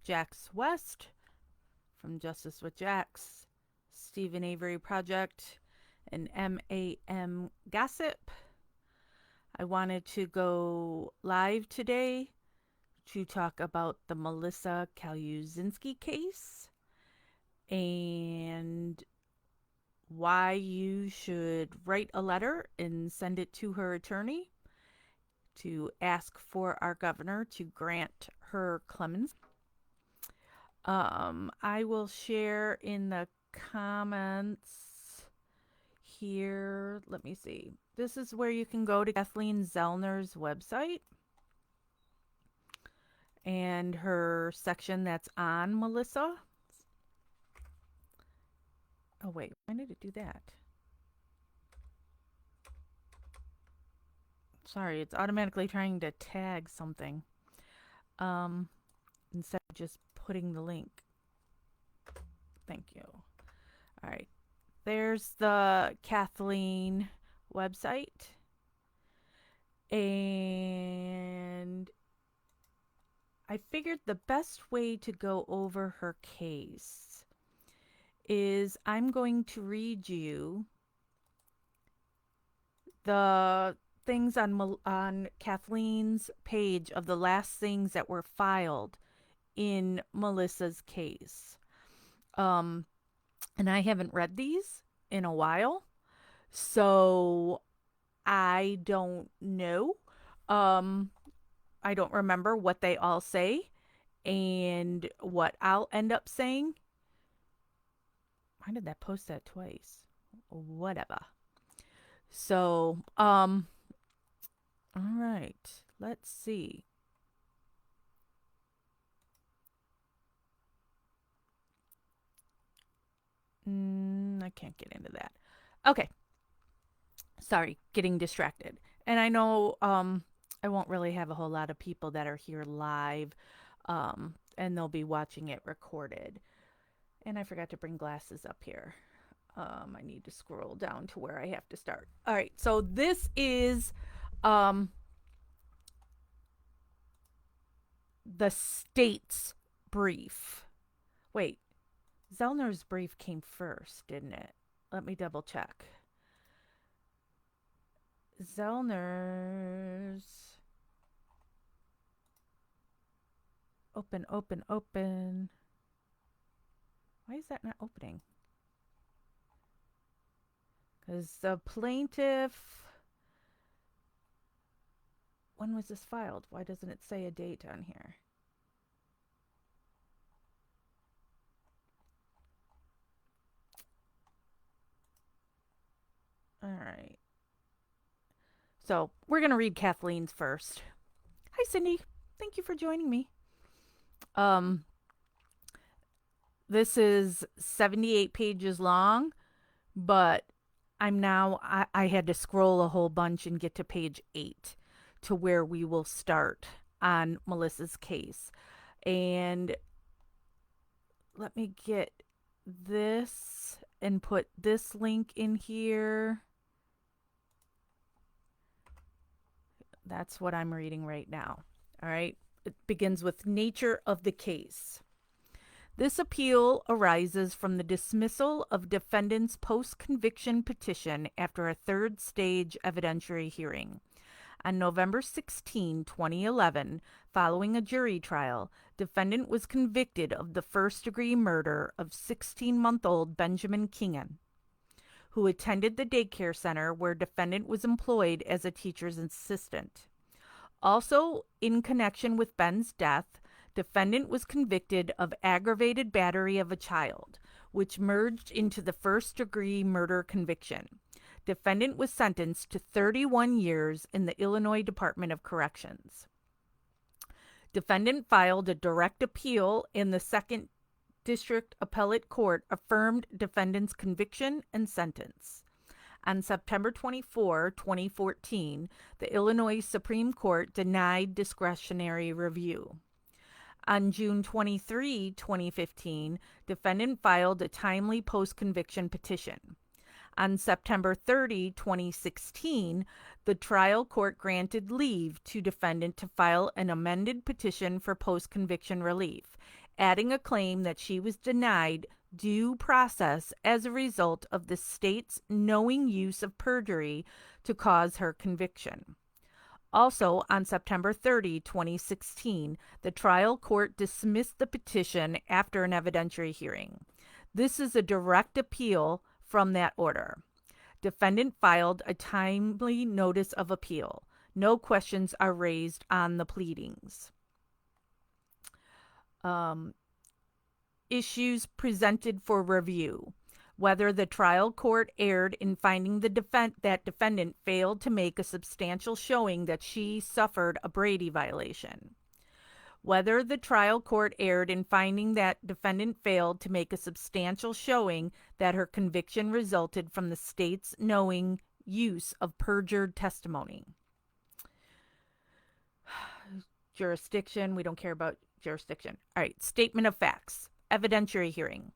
Jax West from Justice with Jax, Stephen Avery Project, and MAM Gossip. I wanted to go live today to talk about the Melissa Calusinski case and why you should write a letter and send it to her attorney to ask for our governor to grant her clemency. I will share in the comments here. Let me see. This is where you can go to Kathleen Zellner's website and her section that's on Melissa. Oh, wait. Why did it do that? Sorry, it's automatically trying to tag something instead of just putting the link. Thank you. All right. There's the Kathleen website. And I figured the best way to go over her case is I'm going to read you the things on Kathleen's page of the last things that were filed in Melissa's case. And I haven't read these in a while, so I don't know. I don't remember what they all say and what I'll end up saying. Why did that post that twice? Whatever. So, all right. Let's see. I can't get into that. Okay. Sorry, getting distracted. And I know I won't really have a whole lot of people that are here live, and they'll be watching it recorded. And I forgot to bring glasses up here. I need to scroll down to where I have to start. All right, so this is the state's brief. Wait, Zellner's brief came first, didn't it? Let me double check. Zellner's. Open, open, open. Why is that not opening? Because the plaintiff. When was this filed? Why doesn't it say a date on here? All right. So we're going to read Kathleen's first. Hi, Cindy. Thank you for joining me. This is 78 pages long, but I had to scroll a whole bunch and get to page 8 to where we will start on Melissa's case. And let me get this and put this link in here. That's what I'm reading right now. All right. It begins with nature of the case. This appeal arises from the dismissal of defendant's post-conviction petition after a third-stage evidentiary hearing. On November 16, 2011, following a jury trial, defendant was convicted of the first-degree murder of 16-month-old Benjamin Kingan, who attended the daycare center where defendant was employed as a teacher's assistant. Also, in connection with Ben's death, defendant was convicted of aggravated battery of a child, which merged into the first-degree murder conviction. Defendant was sentenced to 31 years in the Illinois Department of Corrections. Defendant filed a direct appeal, and the Second District Appellate Court affirmed defendant's conviction and sentence. On September 24, 2014, the Illinois Supreme Court denied discretionary review. On June 23, 2015, defendant filed a timely post-conviction petition. On September 30, 2016, the trial court granted leave to defendant to file an amended petition for post-conviction relief, adding a claim that she was denied due process as a result of the state's knowing use of perjury to cause her conviction. Also, on September 30, 2016, the trial court dismissed the petition after an evidentiary hearing. This is a direct appeal from that order. Defendant filed a timely notice of appeal. No questions are raised on the pleadings. Issues presented for review. Whether the trial court erred in finding that defendant failed to make a substantial showing that she suffered a Brady violation. Whether the trial court erred in finding that defendant failed to make a substantial showing that her conviction resulted from the state's knowing use of perjured testimony. Jurisdiction, we don't care about jurisdiction. All right, statement of facts. Evidentiary hearing.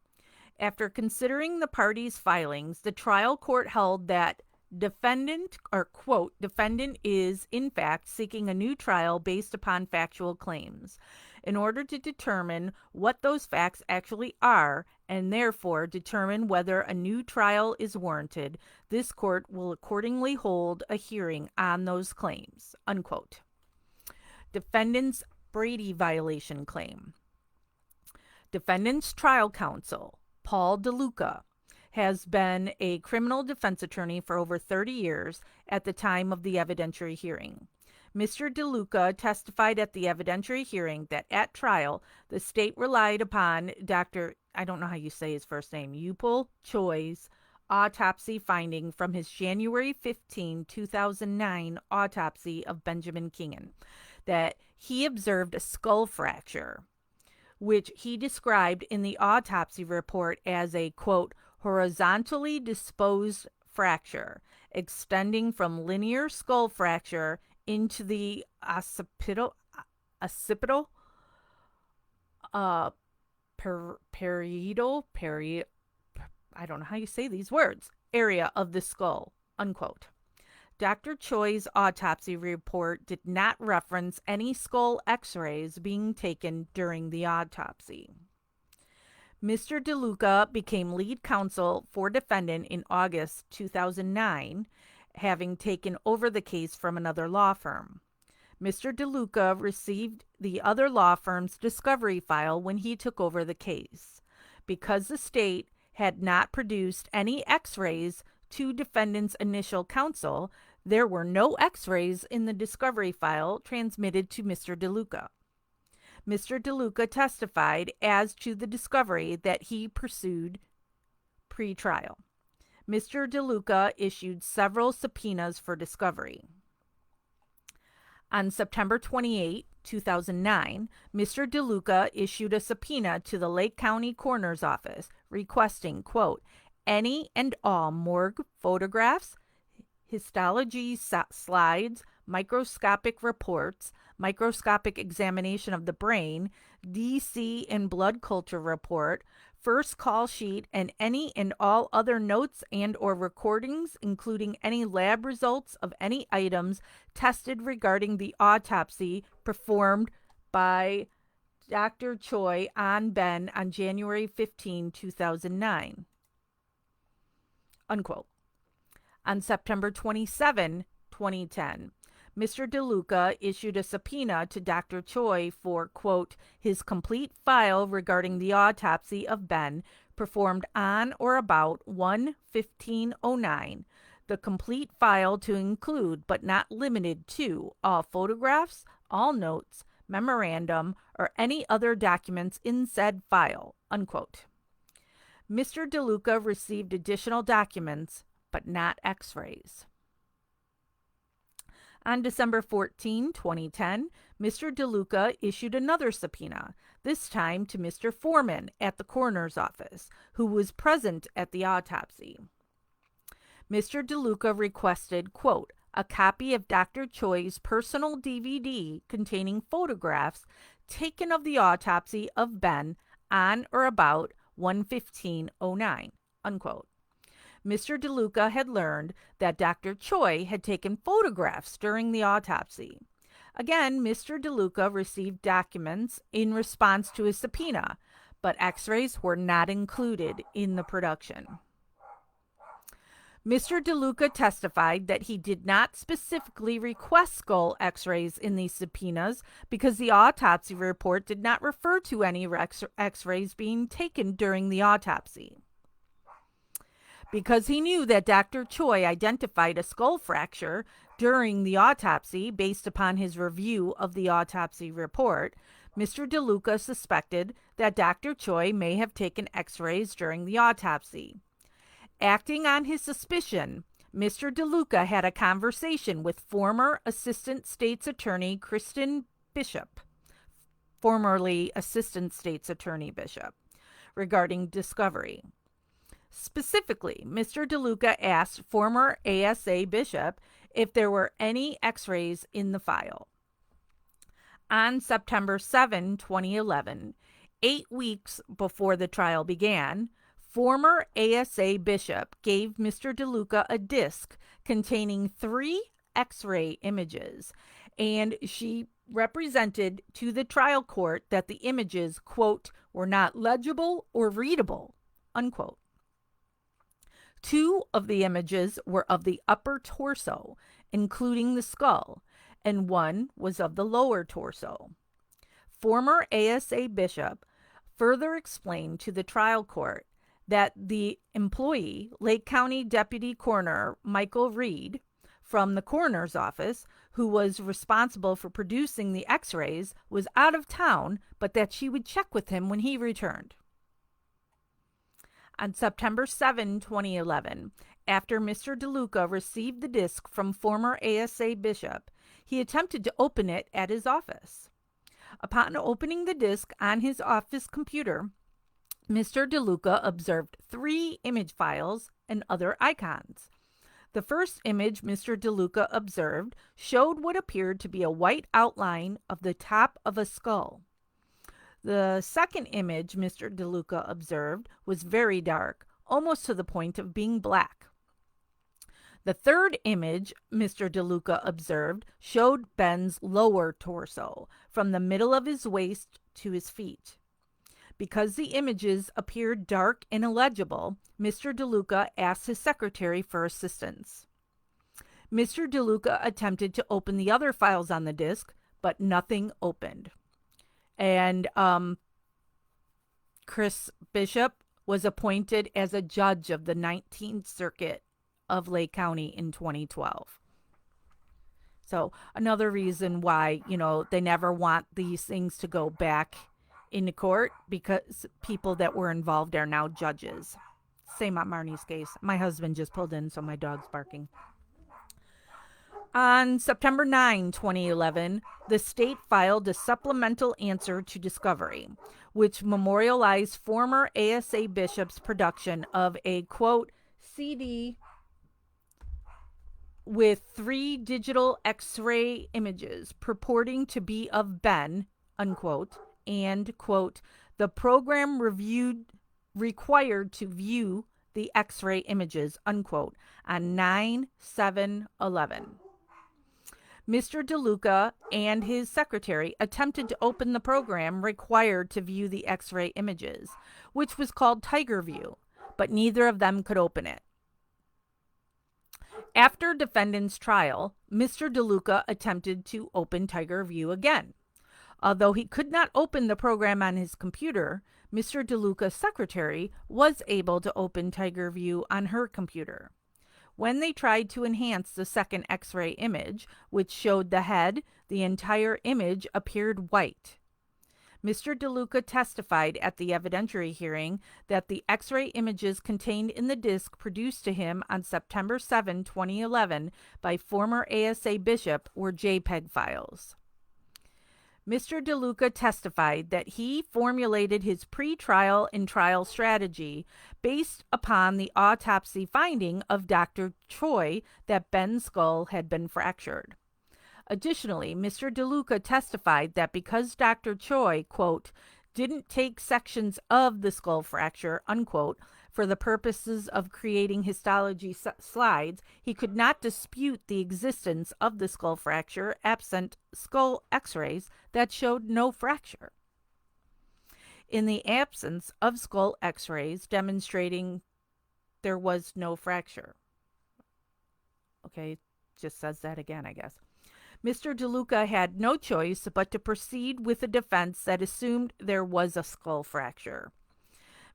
After considering the parties' filings, the trial court held that defendant, or quote, defendant is in fact seeking a new trial based upon factual claims. In order to determine what those facts actually are, and therefore determine whether a new trial is warranted, this court will accordingly hold a hearing on those claims, unquote. Defendant's Brady violation claim. Defendant's trial counsel, Paul DeLuca, has been a criminal defense attorney for over 30 years at the time of the evidentiary hearing. Mr. DeLuca testified at the evidentiary hearing that at trial, the state relied upon Dr. I don't know how you say his first name, Upal Choi's autopsy finding from his January 15, 2009 autopsy of Benjamin Keenan, that he observed a skull fracture, which he described in the autopsy report as a, quote, horizontally disposed fracture, extending from linear skull fracture into the occipital parietal, I don't know how you say these words, area of the skull, unquote. Dr. Choi's autopsy report did not reference any skull x-rays being taken during the autopsy. Mr. DeLuca became lead counsel for defendant in August 2009, having taken over the case from another law firm. Mr. DeLuca received the other law firm's discovery file when he took over the case. Because the state had not produced any x-rays to defendant's initial counsel, there were no x-rays in the discovery file transmitted to Mr. DeLuca. Mr. DeLuca testified as to the discovery that he pursued pre-trial. Mr. DeLuca issued several subpoenas for discovery. On September 28, 2009, Mr. DeLuca issued a subpoena to the Lake County Coroner's Office requesting, quote, any and all morgue photographs, histology slides, microscopic reports, microscopic examination of the brain, DC and blood culture report, first call sheet, and any and all other notes and or recordings, including any lab results of any items tested regarding the autopsy performed by Dr. Choi on Ben on January 15, 2009. Unquote. On September 27, 2010, Mr. DeLuca issued a subpoena to Dr. Choi for, quote, his complete file regarding the autopsy of Ben performed on or about 1/15/09, the complete file to include, but not limited to, all photographs, all notes, memorandum, or any other documents in said file, unquote. Mr. DeLuca received additional documents, but not x-rays. On December 14, 2010, Mr. DeLuca issued another subpoena, this time to Mr. Foreman at the coroner's office, who was present at the autopsy. Mr. DeLuca requested, quote, a copy of Dr. Choi's personal DVD containing photographs taken of the autopsy of Ben on or about 1/15/09, unquote. Mr. DeLuca had learned that Dr. Choi had taken photographs during the autopsy. Again, Mr. DeLuca received documents in response to a subpoena, but x-rays were not included in the production. Mr. DeLuca testified that he did not specifically request skull x-rays in these subpoenas because the autopsy report did not refer to any x-rays being taken during the autopsy. Because he knew that Dr. Choi identified a skull fracture during the autopsy based upon his review of the autopsy report, Mr. DeLuca suspected that Dr. Choi may have taken x-rays during the autopsy. Acting on his suspicion, Mr. DeLuca had a conversation with former Assistant State's Attorney Kristen Bishop, formerly Assistant State's Attorney Bishop, regarding discovery. Specifically, Mr. DeLuca asked former ASA Bishop if there were any x-rays in the file. On September 7, 2011, 8 weeks before the trial began, former ASA Bishop gave Mr. DeLuca a disc containing 3 x-ray images, and she represented to the trial court that the images, quote, were not legible or readable, unquote. 2 of the images were of the upper torso, including the skull, and 1 was of the lower torso. Former ASA Bishop further explained to the trial court that the employee, Lake County Deputy Coroner Michael Reed, from the coroner's office, who was responsible for producing the x-rays, was out of town, but that she would check with him when he returned. On September 7, 2011, after Mr. DeLuca received the disc from former ASA Bishop, he attempted to open it at his office. Upon opening the disc on his office computer, Mr. DeLuca observed 3 image files and other icons. The first image Mr. DeLuca observed showed what appeared to be a white outline of the top of a skull. The second image Mr. DeLuca observed was very dark, almost to the point of being black. The third image Mr. DeLuca observed showed Ben's lower torso, from the middle of his waist to his feet. Because the images appeared dark and illegible, Mr. DeLuca asked his secretary for assistance. Mr. DeLuca attempted to open the other files on the disk, but nothing opened. And Chris Bishop was appointed as a judge of the 19th Circuit of Lake County in 2012. So another reason why, they never want these things to go back into court, because people that were involved are now judges. Same on Marnie's case. My husband just pulled in, so my dog's barking. On September 9, 2011, the state filed a supplemental answer to discovery, which memorialized former ASA Bishop's production of a, quote, CD with 3 digital x-ray images purporting to be of Ben, unquote, and, quote, the program required to view the x-ray images, unquote, on 9/7/11. Mr. DeLuca and his secretary attempted to open the program required to view the x-ray images, which was called Tiger View, but neither of them could open it. After defendant's trial, Mr. DeLuca attempted to open Tiger View again. Although he could not open the program on his computer, Mr. DeLuca's secretary was able to open Tiger View on her computer. When they tried to enhance the second x-ray image, which showed the head, the entire image appeared white. Mr. DeLuca testified at the evidentiary hearing that the x-ray images contained in the disc produced to him on September 7, 2011 by former ASA Bishop were JPEG files. Mr. DeLuca testified that he formulated his pre-trial and trial strategy based upon the autopsy finding of Dr. Choi that Ben's skull had been fractured. Additionally, Mr. DeLuca testified that because Dr. Choi, quote, didn't take sections of the skull fracture, unquote, For the purposes of creating histology slides, he could not dispute the existence of the skull fracture absent skull x-rays that showed no fracture. In the absence of skull x-rays demonstrating there was no fracture. Okay, just says that again, I guess. Mr. DeLuca had no choice but to proceed with a defense that assumed there was a skull fracture.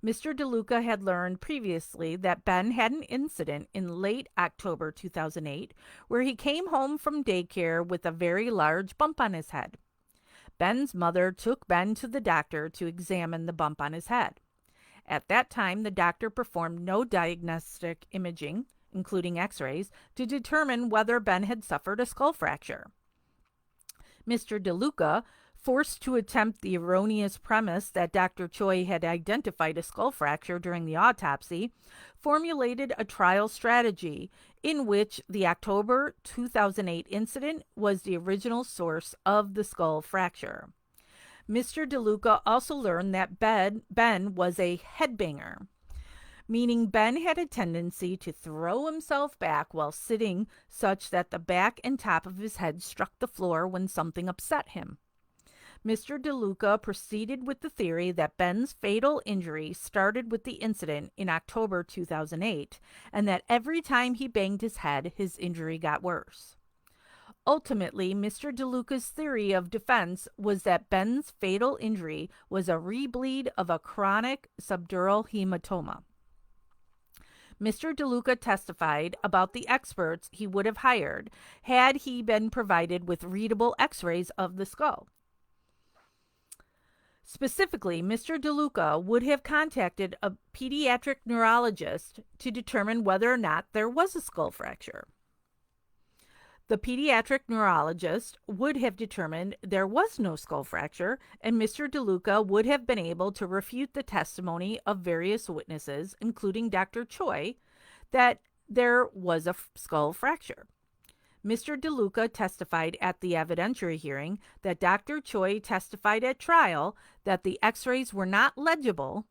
Mr. DeLuca had learned previously that Ben had an incident in late October 2008 where he came home from daycare with a very large bump on his head. Ben's mother took Ben to the doctor to examine the bump on his head. At that time, the doctor performed no diagnostic imaging, including x-rays, to determine whether Ben had suffered a skull fracture. Mr. DeLuca, forced to attempt the erroneous premise that Dr. Choi had identified a skull fracture during the autopsy, formulated a trial strategy in which the October 2008 incident was the original source of the skull fracture. Mr. DeLuca also learned that Ben was a headbanger, meaning Ben had a tendency to throw himself back while sitting such that the back and top of his head struck the floor when something upset him. Mr. DeLuca proceeded with the theory that Ben's fatal injury started with the incident in October 2008, and that every time he banged his head, his injury got worse. Ultimately, Mr. DeLuca's theory of defense was that Ben's fatal injury was a rebleed of a chronic subdural hematoma. Mr. DeLuca testified about the experts he would have hired had he been provided with readable x-rays of the skull. Specifically, Mr. DeLuca would have contacted a pediatric neurologist to determine whether or not there was a skull fracture. The pediatric neurologist would have determined there was no skull fracture, and Mr. DeLuca would have been able to refute the testimony of various witnesses, including Dr. Choi, that there was a skull fracture. Mr. DeLuca testified at the evidentiary hearing that Dr. Choi testified at trial that the x-rays were not legible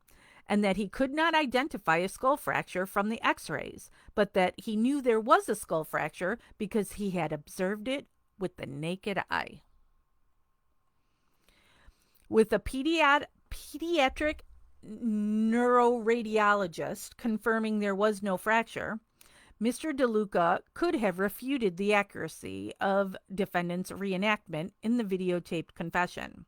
and that he could not identify a skull fracture from the x-rays, but that he knew there was a skull fracture because he had observed it with the naked eye. With a pediatric neuroradiologist confirming there was no fracture, Mr. DeLuca could have refuted the accuracy of defendant's reenactment in the videotaped confession.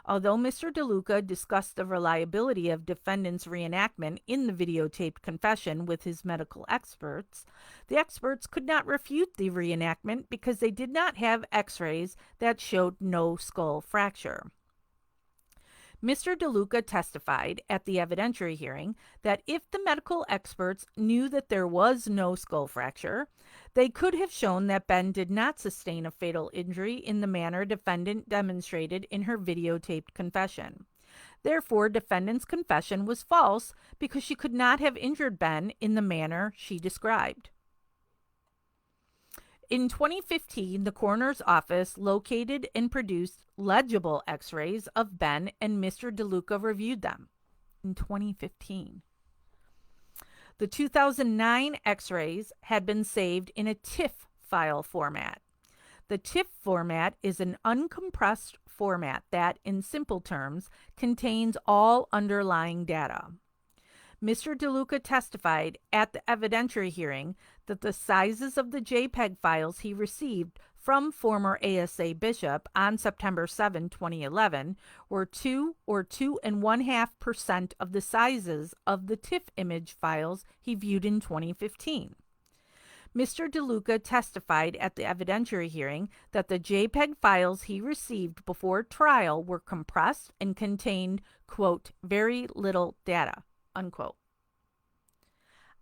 Although Mr. DeLuca discussed the reliability of defendant's reenactment in the videotaped confession with his medical experts, the experts could not refute the reenactment because they did not have x-rays that showed no skull fracture. Mr. DeLuca testified at the evidentiary hearing that if the medical experts knew that there was no skull fracture, they could have shown that Ben did not sustain a fatal injury in the manner defendant demonstrated in her videotaped confession. Therefore, defendant's confession was false because she could not have injured Ben in the manner she described. In 2015, the coroner's office located and produced legible x-rays of Ben, and Mr. DeLuca reviewed them. In 2015. The 2009 x-rays had been saved in a TIFF file format. The TIFF format is an uncompressed format that, in simple terms, contains all underlying data. Mr. DeLuca testified at the evidentiary hearing that the sizes of the JPEG files he received from former ASA Bishop on September 7, 2011 were 2 or 2.5% of the sizes of the TIFF image files he viewed in 2015. Mr. DeLuca testified at the evidentiary hearing that the JPEG files he received before trial were compressed and contained, quote, very little data, unquote.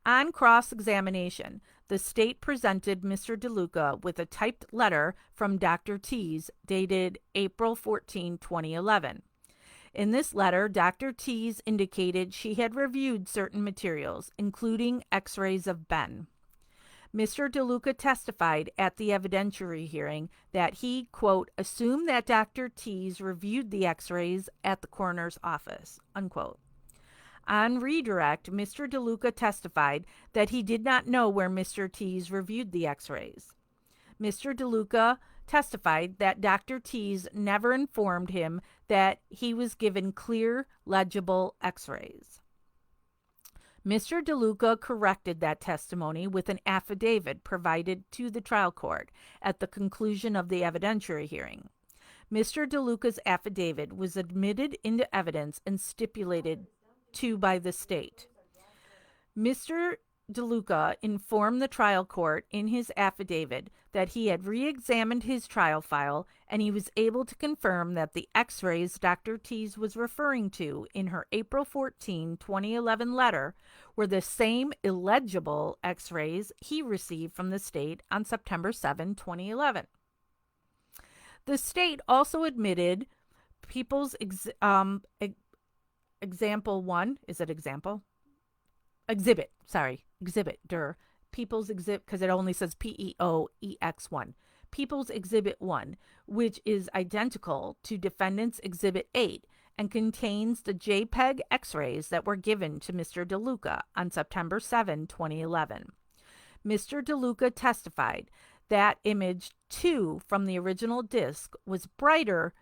On cross-examination, the state presented Mr. DeLuca with a typed letter from Dr. Tees dated April 14, 2011. In this letter, Dr. Tees indicated she had reviewed certain materials, including x-rays of Ben. Mr. DeLuca testified at the evidentiary hearing that he, quote, assumed that Dr. Tees reviewed the x-rays at the coroner's office, unquote. On redirect, Mr. DeLuca testified that he did not know where Mr. Tees reviewed the x-rays. Mr. DeLuca testified that Dr. Tees never informed him that he was given clear, legible x-rays. Mr. DeLuca corrected that testimony with an affidavit provided to the trial court at the conclusion of the evidentiary hearing. Mr. DeLuca's affidavit was admitted into evidence and stipulated to by the state. Mr. DeLuca informed the trial court in his affidavit that he had re-examined his trial file and he was able to confirm that the x-rays Dr. Tees was referring to in her April 14, 2011 letter were the same illegible x-rays he received from the state on September 7, 2011. The state also admitted People's Example 1, is it example? Exhibit, People's Exhibit, because it only says PEOEX1. People's Exhibit 1, which is identical to Defendant's Exhibit 8 and contains the JPEG x-rays that were given to Mr. DeLuca on September 7, 2011. Mr. DeLuca testified that image 2 from the original disc was brighter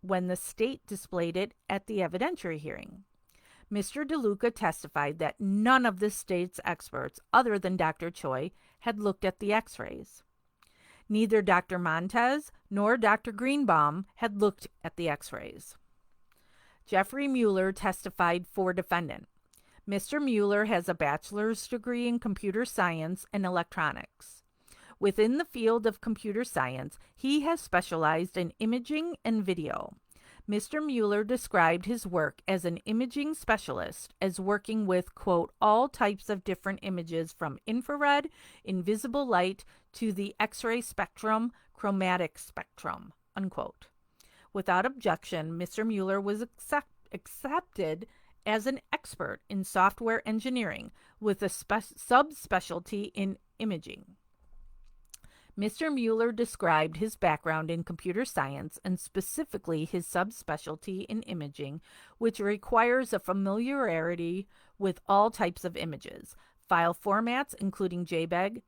when the state displayed it at the evidentiary hearing. Mr. DeLuca testified that none of the state's experts, other than Dr. Choi, had looked at the x-rays. Neither Dr. Montez nor Dr. Greenbaum had looked at the x-rays. Jeffrey Mueller testified for defendant. Mr. Mueller has a bachelor's degree in computer science and electronics. Within the field of computer science, he has specialized in imaging and video. Mr. Mueller described his work as an imaging specialist as working with, quote, all types of different images from infrared, invisible light, to the X-ray spectrum, chromatic spectrum, unquote. Without objection, Mr. Mueller was accepted as an expert in software engineering with a subspecialty in imaging. Mr. Mueller described his background in computer science and specifically his subspecialty in imaging, which requires a familiarity with all types of images, file formats including JPEG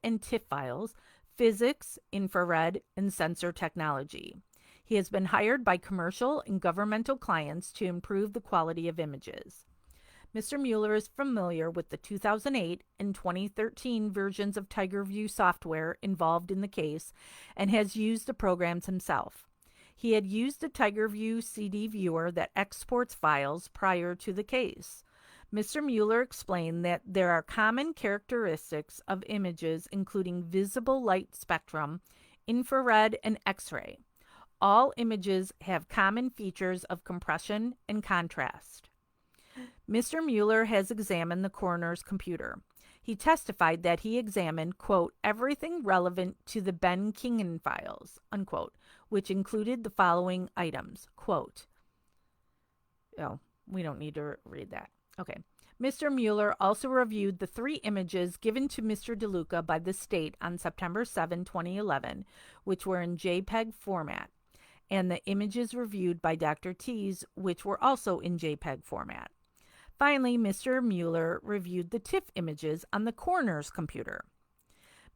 and TIFF files, physics, infrared, and sensor technology. He has been hired by commercial and governmental clients to improve the quality of images. Mr. Mueller is familiar with the 2008 and 2013 versions of TigerView software involved in the case and has used the programs himself. He had used a TigerView CD viewer that exports files prior to the case. Mr. Mueller explained that there are common characteristics of images including visible light spectrum, infrared, and X-ray. All images have common features of compression and contrast. Mr. Mueller has examined the coroner's computer. He testified that he examined, quote, everything relevant to the Ben Kingen files, unquote, which included the following items, quote. Oh, we don't need to read that. Okay. Mr. Mueller also reviewed the 3 images given to Mr. DeLuca by the state on September 7, 2011, which were in JPEG format, and the images reviewed by Dr. Tees, which were also in JPEG format. Finally, Mr. Mueller reviewed the TIFF images on the coroner's computer.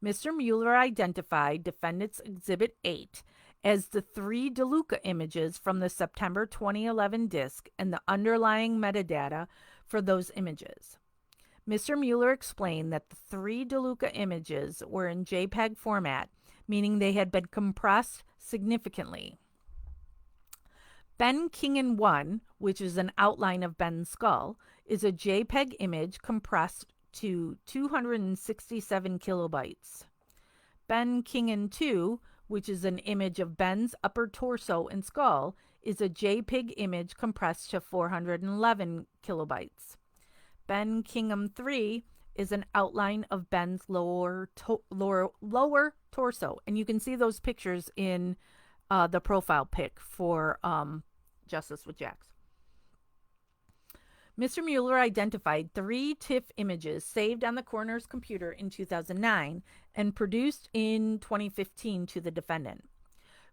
Mr. Mueller identified Defendant's Exhibit 8 as the 3 DeLuca images from the September 2011 disc and the underlying metadata for those images. Mr. Mueller explained that the 3 DeLuca images were in JPEG format, meaning they had been compressed significantly. Ben Kingen 1, which is an outline of Ben's skull, is a JPEG image compressed to 267 kilobytes. Ben Kingen 2, which is an image of Ben's upper torso and skull, is a JPEG image compressed to 411 kilobytes. Ben Kingen 3 is an outline of Ben's lower torso, and you can see those pictures in the profile pic for Justice with Jax. Mr. Mueller identified 3 TIFF images saved on the coroner's computer in 2009 and produced in 2015 to the defendant.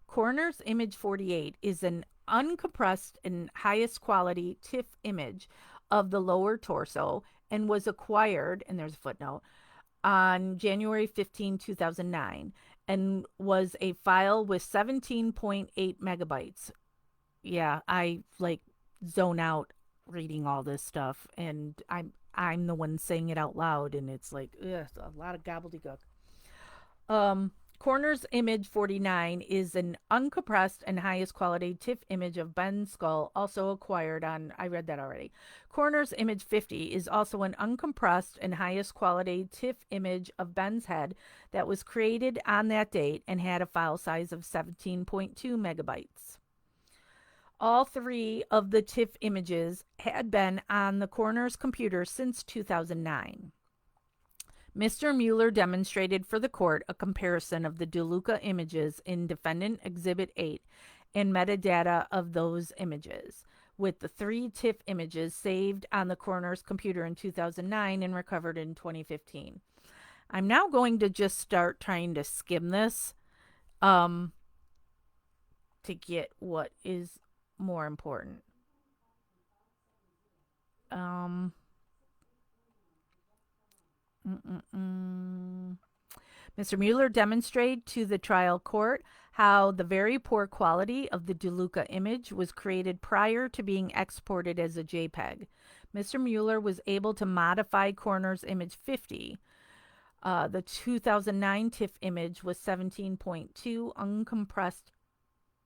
Coroner's Image 48 is an uncompressed and highest quality TIFF image of the lower torso and was acquired, and there's a footnote, on January 15, 2009, and was a file with 17.8 megabytes. Yeah, I like zone out reading all this stuff, and I'm the one saying it out loud, and it's like ugh, a lot of gobbledygook. Um, Coroner's image 49 is an uncompressed and highest quality TIFF image of Ben's skull, also acquired on. I read that already. Coroner's image 50 is also an uncompressed and highest quality TIFF image of Ben's head that was created on that date and had a file size of 17.2 megabytes. All three of the TIFF images had been on the coroner's computer since 2009. Mr. Mueller demonstrated for the court a comparison of the DeLuca images in Defendant Exhibit 8 and metadata of those images, with the three TIFF images saved on the coroner's computer in 2009 and recovered in 2015. I'm now going to just start trying to skim this to get what is more important. Um, Mr. Mueller demonstrated to the trial court how the very poor quality of the DeLuca image was created prior to being exported as a JPEG. Mr. Mueller was able to modify Coroner's image 50. The 2009 TIFF image was 17.2 uncompressed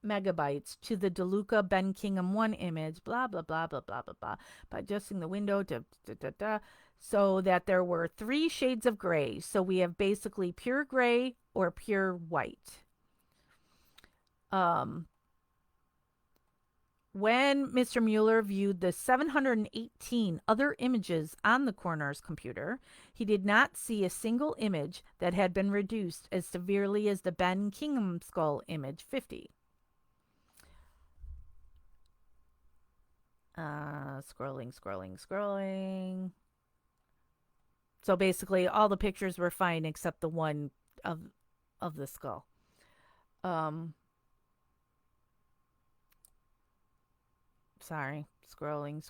megabytes to the DeLuca Ben Kingham 1 image, blah, blah, blah, blah, blah, blah, blah, by adjusting the window to so that there were three shades of gray. So we have basically pure gray or pure white. When Mr. Mueller viewed the 718 other images on the coroner's computer, he did not see a single image that had been reduced as severely as the Ben Kingham skull image 50. Scrolling. So basically, all the pictures were fine except the one of the skull. Sorry, scrolling,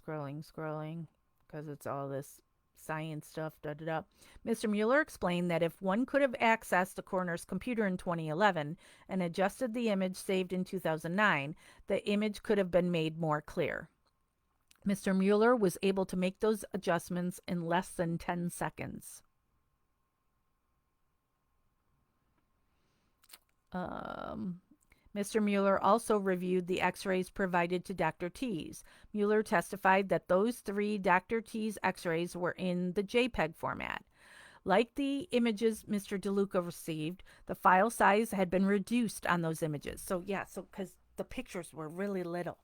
because it's all this science stuff. Mr. Mueller explained that if one could have accessed the coroner's computer in 2011 and adjusted the image saved in 2009, the image could have been made more clear. Mr. Mueller was able to make those adjustments in less than 10 seconds. Mr. Mueller also reviewed the x-rays provided to Dr. T's. Mueller testified that those three Dr. T's x-rays were in the JPEG format. Like the images Mr. DeLuca received, the file size had been reduced on those images. So because the pictures were really little.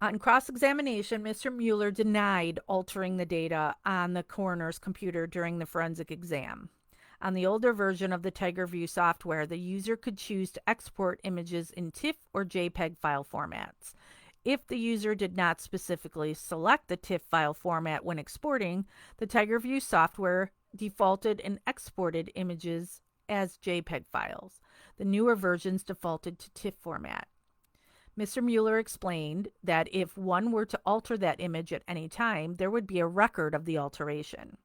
On cross-examination, Mr. Mueller denied altering the data on the coroner's computer during the forensic exam. On the older version of the TigerView software, the user could choose to export images in TIFF or JPEG file formats. If the user did not specifically select the TIFF file format when exporting, the TigerView software defaulted and exported images as JPEG files. The newer versions defaulted to TIFF format. Mr. Mueller explained that if one were to alter that image at any time, there would be a record of the alteration.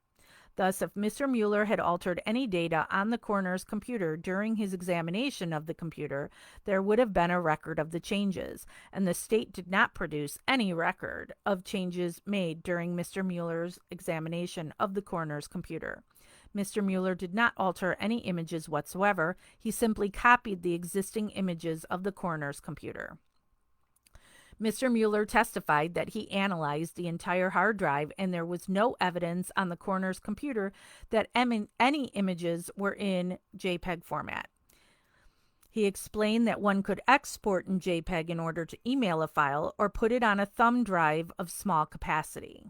Thus, if Mr. Mueller had altered any data on the coroner's computer during his examination of the computer, there would have been a record of the changes, and the state did not produce any record of changes made during Mr. Mueller's examination of the coroner's computer. Mr. Mueller did not alter any images whatsoever. He simply copied the existing images of the coroner's computer. Mr. Mueller testified that he analyzed the entire hard drive and there was no evidence on the coroner's computer that any images were in JPEG format. He explained that one could export in JPEG in order to email a file or put it on a thumb drive of small capacity.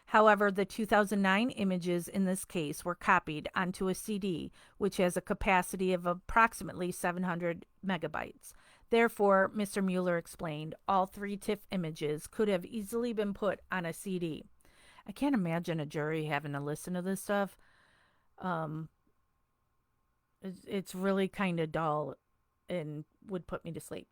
However, the 2009 images in this case were copied onto a CD, which has a capacity of approximately 700 megabytes. Therefore, Mr. Mueller explained, all three TIFF images could have easily been put on a CD. I can't imagine a jury having to listen to this stuff. It's really kind of dull and would put me to sleep.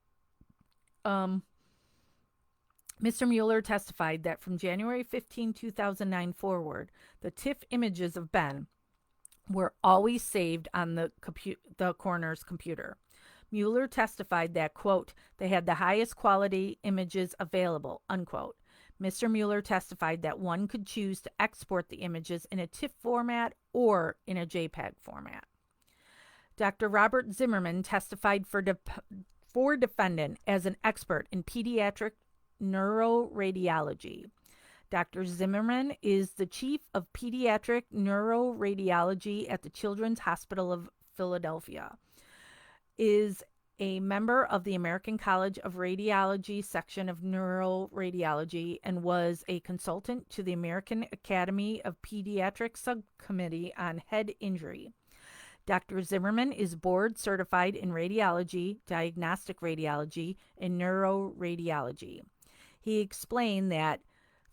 Mr. Mueller testified that from January 15, 2009 forward, the TIFF images of Ben were always saved on the coroner's computer. Mueller testified that, quote, they had the highest quality images available, unquote. Mr. Mueller testified that one could choose to export the images in a TIFF format or in a JPEG format. Dr. Robert Zimmerman testified for defendant as an expert in pediatric neuroradiology. Dr. Zimmerman is the chief of pediatric neuroradiology at the Children's Hospital of Philadelphia, is a member of the American College of Radiology section of neuroradiology, and was a consultant to the American Academy of Pediatrics Subcommittee on Head Injury. Dr. Zimmerman is board certified in radiology, diagnostic radiology, and neuroradiology. He explained that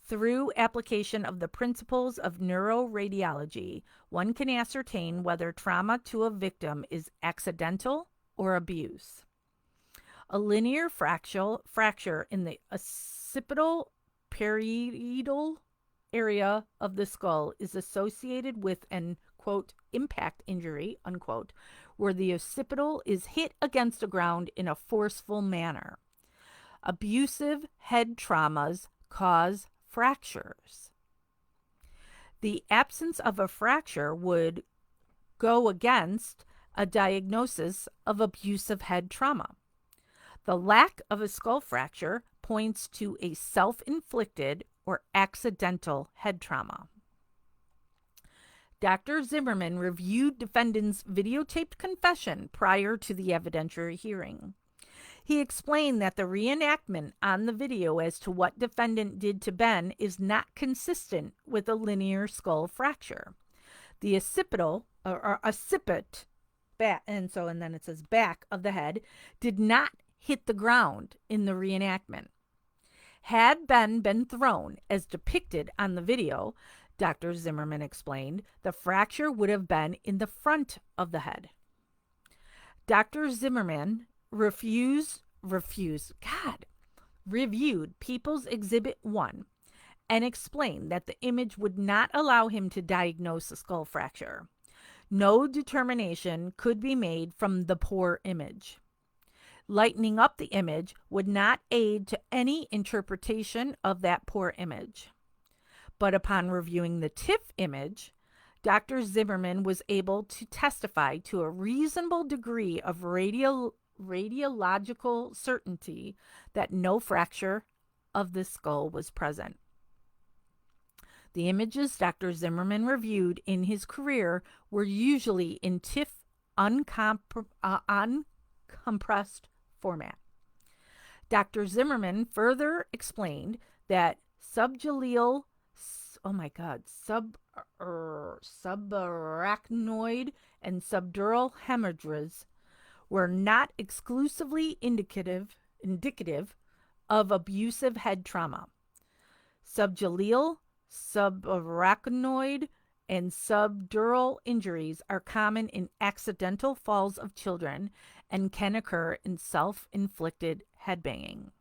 through application of the principles of neuroradiology, one can ascertain whether trauma to a victim is accidental or abuse. A linear fracture in the occipital parietal area of the skull is associated with an, quote, impact injury, unquote, where the occipital is hit against the ground in a forceful manner. Abusive head traumas cause fractures. The absence of a fracture would go against a diagnosis of abusive head trauma. The lack of a skull fracture points to a self-inflicted or accidental head trauma. Dr. Zimmerman reviewed defendant's videotaped confession prior to the evidentiary hearing. He explained that the reenactment on the video as to what defendant did to Ben is not consistent with a linear skull fracture. The occipital, or occiput, and then it says back of the head, did not hit the ground in the reenactment. Had Ben been thrown, as depicted on the video, Dr. Zimmerman explained, the fracture would have been in the front of the head. Dr. Zimmerman reviewed People's Exhibit 1 and explained that the image would not allow him to diagnose a skull fracture. No determination could be made from the poor image. Lightening up the image would not aid to any interpretation of that poor image. But upon reviewing the TIFF image, Dr. Zimmerman was able to testify to a reasonable degree of radiological certainty that no fracture of the skull was present. The images Dr. Zimmerman reviewed in his career were usually in TIFF uncompressed format. Dr. Zimmerman further explained that subarachnoid and subdural hemorrhages were not exclusively indicative of abusive head trauma. Subgaleal, subarachnoid, and subdural injuries are common in accidental falls of children and can occur in self-inflicted headbanging.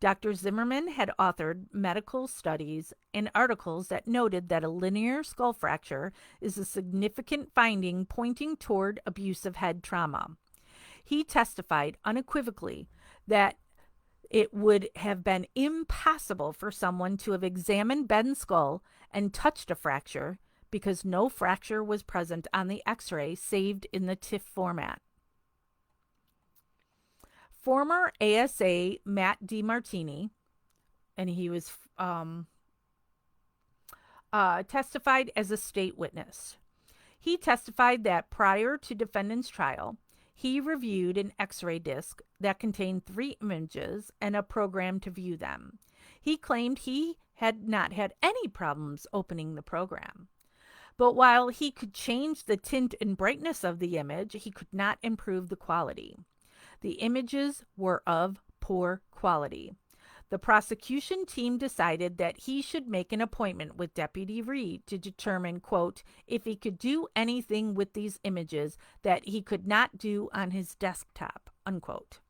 Dr. Zimmerman had authored medical studies and articles that noted that a linear skull fracture is a significant finding pointing toward abusive head trauma. He testified unequivocally that it would have been impossible for someone to have examined Ben's skull and touched a fracture because no fracture was present on the X-ray saved in the TIFF format. Former ASA Matt DiMartini, and he was testified as a state witness. He testified that prior to defendant's trial, he reviewed an X-ray disc that contained 3 images and a program to view them. He claimed he had not had any problems opening the program. But while he could change the tint and brightness of the image, he could not improve the quality. The images were of poor quality. The prosecution team decided that he should make an appointment with Deputy Reed to determine, quote, if he could do anything with these images that he could not do on his desktop, unquote.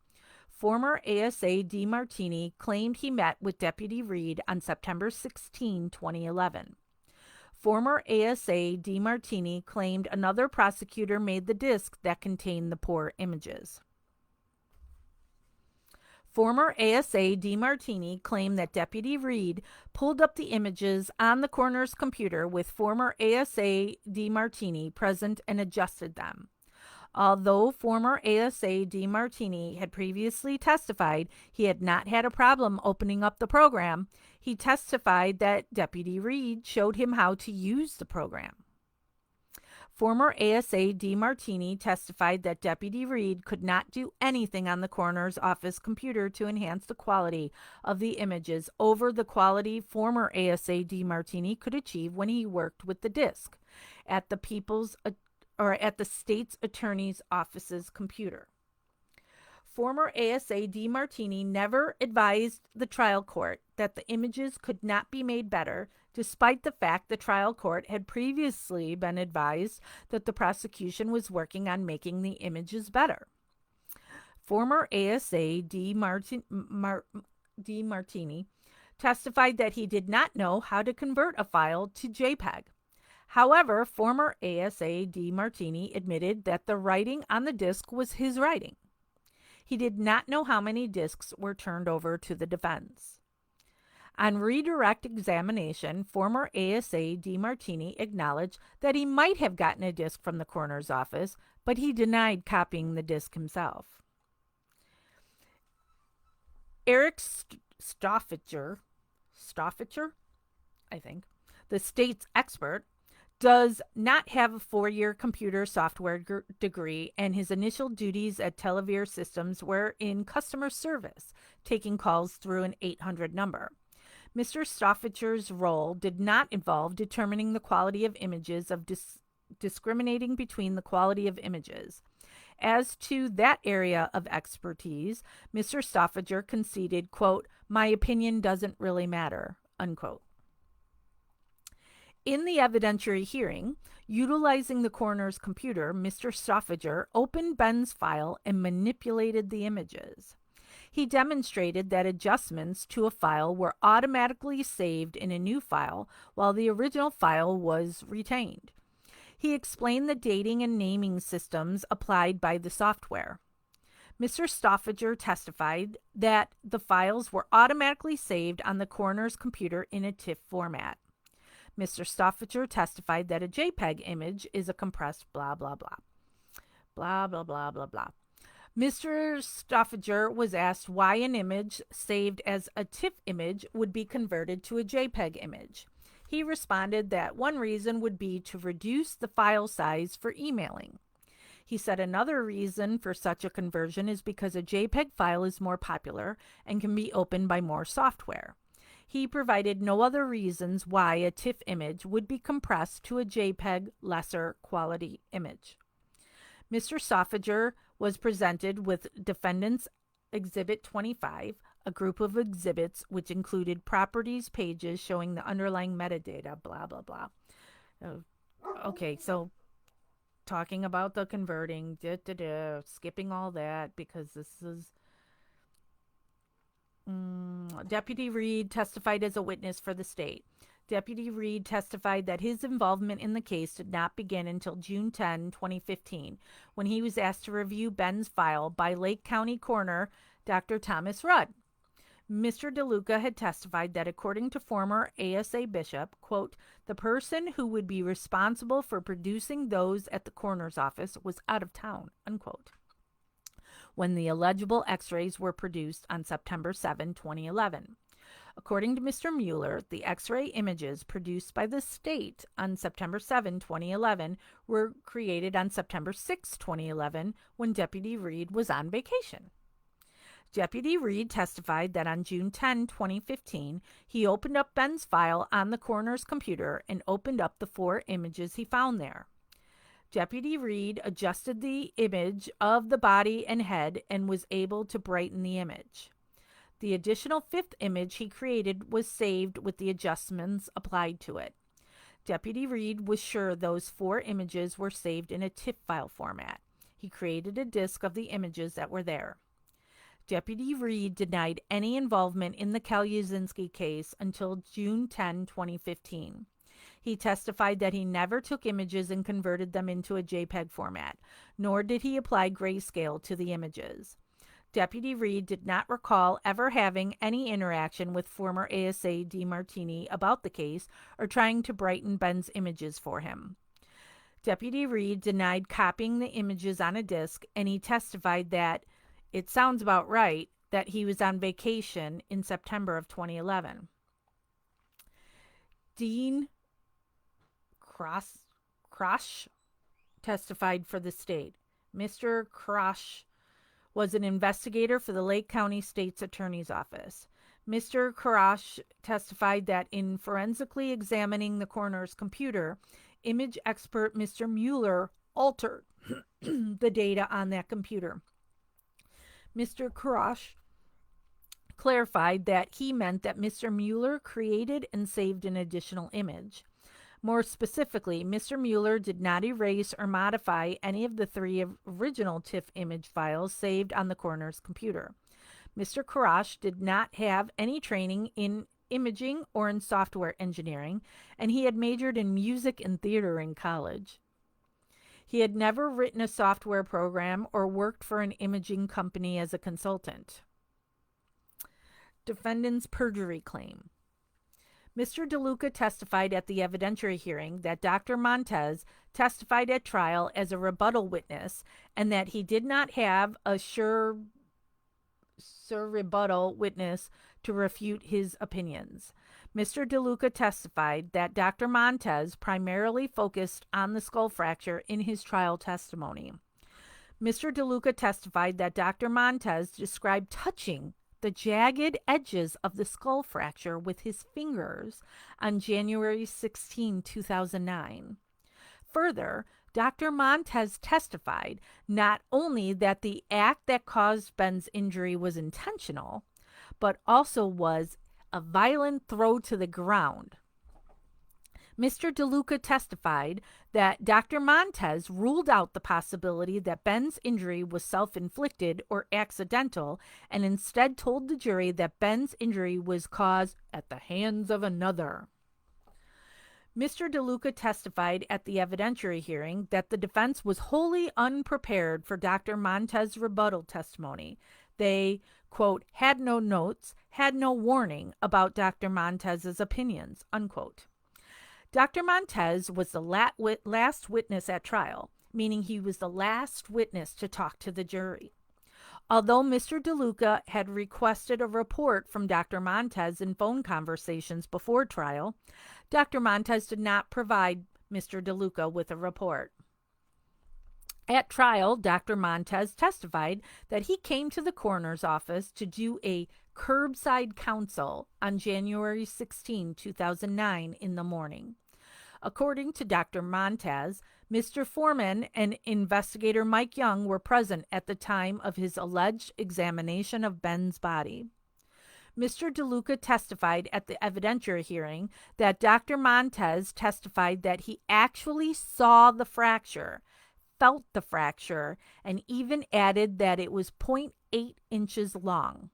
Former ASA DeMartini claimed he met with Deputy Reed on September 16, 2011. Former ASA DeMartini claimed another prosecutor made the disc that contained the poor images. Former ASA DeMartini claimed that Deputy Reed pulled up the images on the coroner's computer with former ASA DeMartini present and adjusted them. Although former ASA DeMartini had previously testified he had not had a problem opening up the program, he testified that Deputy Reed showed him how to use the program. Former ASA DeMartini testified that Deputy Reed could not do anything on the coroner's office computer to enhance the quality of the images over the quality former ASA DeMartini could achieve when he worked with the disc at the state's attorney's office's computer. Former ASA DeMartini never advised the trial court that the images could not be made better, despite the fact the trial court had previously been advised that the prosecution was working on making the images better. Former ASA DeMartini testified that he did not know how to convert a file to JPEG. However, former ASA DeMartini admitted that the writing on the disc was his writing. He did not know how many discs were turned over to the defense. On redirect examination, former ASA DeMartini acknowledged that he might have gotten a disc from the coroner's office, but he denied copying the disc himself. Eric Stoffacher, I think, the state's expert, does not have a 4-year computer software degree, and his initial duties at Televere Systems were in customer service, taking calls through an 800 number. Mr. Stoffacher's role did not involve determining the quality of images, discriminating between the quality of images. As to that area of expertise, Mr. Stoffacher conceded, quote, "My opinion doesn't really matter," unquote. In the evidentiary hearing, utilizing the coroner's computer, Mr. Stoffacher opened Ben's file and manipulated the images. He demonstrated that adjustments to a file were automatically saved in a new file while the original file was retained. He explained the dating and naming systems applied by the software. Mr. Stoffacher testified that the files were automatically saved on the coroner's computer in a TIFF format. Mr. Stoffacher testified that a JPEG image is a compressed blah, blah, blah. Blah, blah, blah, blah, blah. Mr. Stoffacher was asked why an image saved as a TIFF image would be converted to a JPEG image. He responded that one reason would be to reduce the file size for emailing. He said another reason for such a conversion is because a JPEG file is more popular and can be opened by more software. He provided no other reasons why a TIFF image would be compressed to a JPEG lesser quality image. Mr. Stoffacher was presented with Defendant's Exhibit 25, a group of exhibits which included properties pages showing the underlying metadata, blah, blah, blah. Okay, so talking about the converting, skipping all that because this is... Deputy Reed testified as a witness for the state. Deputy Reed testified that his involvement in the case did not begin until June 10, 2015, when he was asked to review Ben's file by Lake County Coroner Dr. Thomas Rudd. Mr. DeLuca had testified that according to former ASA Bishop, quote, "the person who would be responsible for producing those at the coroner's office was out of town," unquote, when the illegible x-rays were produced on September 7, 2011. According to Mr. Mueller, the x-ray images produced by the state on September 7, 2011 were created on September 6, 2011, when Deputy Reed was on vacation. Deputy Reed testified that on June 10, 2015, he opened up Ben's file on the coroner's computer and opened up the 4 images he found there. Deputy Reed adjusted the image of the body and head and was able to brighten the image. The additional 5th image he created was saved with the adjustments applied to it. Deputy Reed was sure those 4 images were saved in a TIFF file format. He created a disk of the images that were there. Deputy Reed denied any involvement in the Calusinski case until June 10, 2015. He testified that he never took images and converted them into a JPEG format, nor did he apply grayscale to the images. Deputy Reed did not recall ever having any interaction with former ASA DeMartini about the case or trying to brighten Ben's images for him. Deputy Reed denied copying the images on a disc, and he testified that it sounds about right that he was on vacation in September of 2011. Dean Krosh testified for the state. Mr. Krosh was an investigator for the Lake County State's Attorney's Office. Mr. Krosh testified that in forensically examining the coroner's computer, image expert Mr. Mueller altered the data on that computer. Mr. Krosh clarified that he meant that Mr. Mueller created and saved an additional image. More specifically, Mr. Mueller did not erase or modify any of the 3 original TIFF image files saved on the coroner's computer. Mr. Krosh did not have any training in imaging or in software engineering, and he had majored in music and theater in college. He had never written a software program or worked for an imaging company as a consultant. Defendant's perjury claim. Mr. DeLuca testified at the evidentiary hearing that Dr. Montez testified at trial as a rebuttal witness and that he did not have a sure rebuttal witness to refute his opinions. Mr. DeLuca testified that Dr. Montez primarily focused on the skull fracture in his trial testimony. Mr. DeLuca testified that Dr. Montez described touching the jagged edges of the skull fracture with his fingers on January 16, 2009. Further, Dr. Montez testified not only that the act that caused Ben's injury was intentional, but also was a violent throw to the ground. Mr. DeLuca testified that Dr. Montez ruled out the possibility that Ben's injury was self-inflicted or accidental and instead told the jury that Ben's injury was caused at the hands of another. Mr. DeLuca testified at the evidentiary hearing that the defense was wholly unprepared for Dr. Montez's rebuttal testimony. They, quote, had no notes, had no warning about Dr. Montez's opinions, unquote. Dr. Montez was the last witness at trial, meaning he was the last witness to talk to the jury. Although Mr. DeLuca had requested a report from Dr. Montez in phone conversations before trial, Dr. Montez did not provide Mr. DeLuca with a report. At trial, Dr. Montez testified that he came to the coroner's office to do a curbside counsel on January 16, 2009 in the morning. According to Dr. Montez, Mr. Foreman and investigator Mike Young were present at the time of his alleged examination of Ben's body. Mr. DeLuca testified at the evidentiary hearing that Dr. Montez testified that he actually saw the fracture, felt the fracture, and even added that it was 0.8 inches long.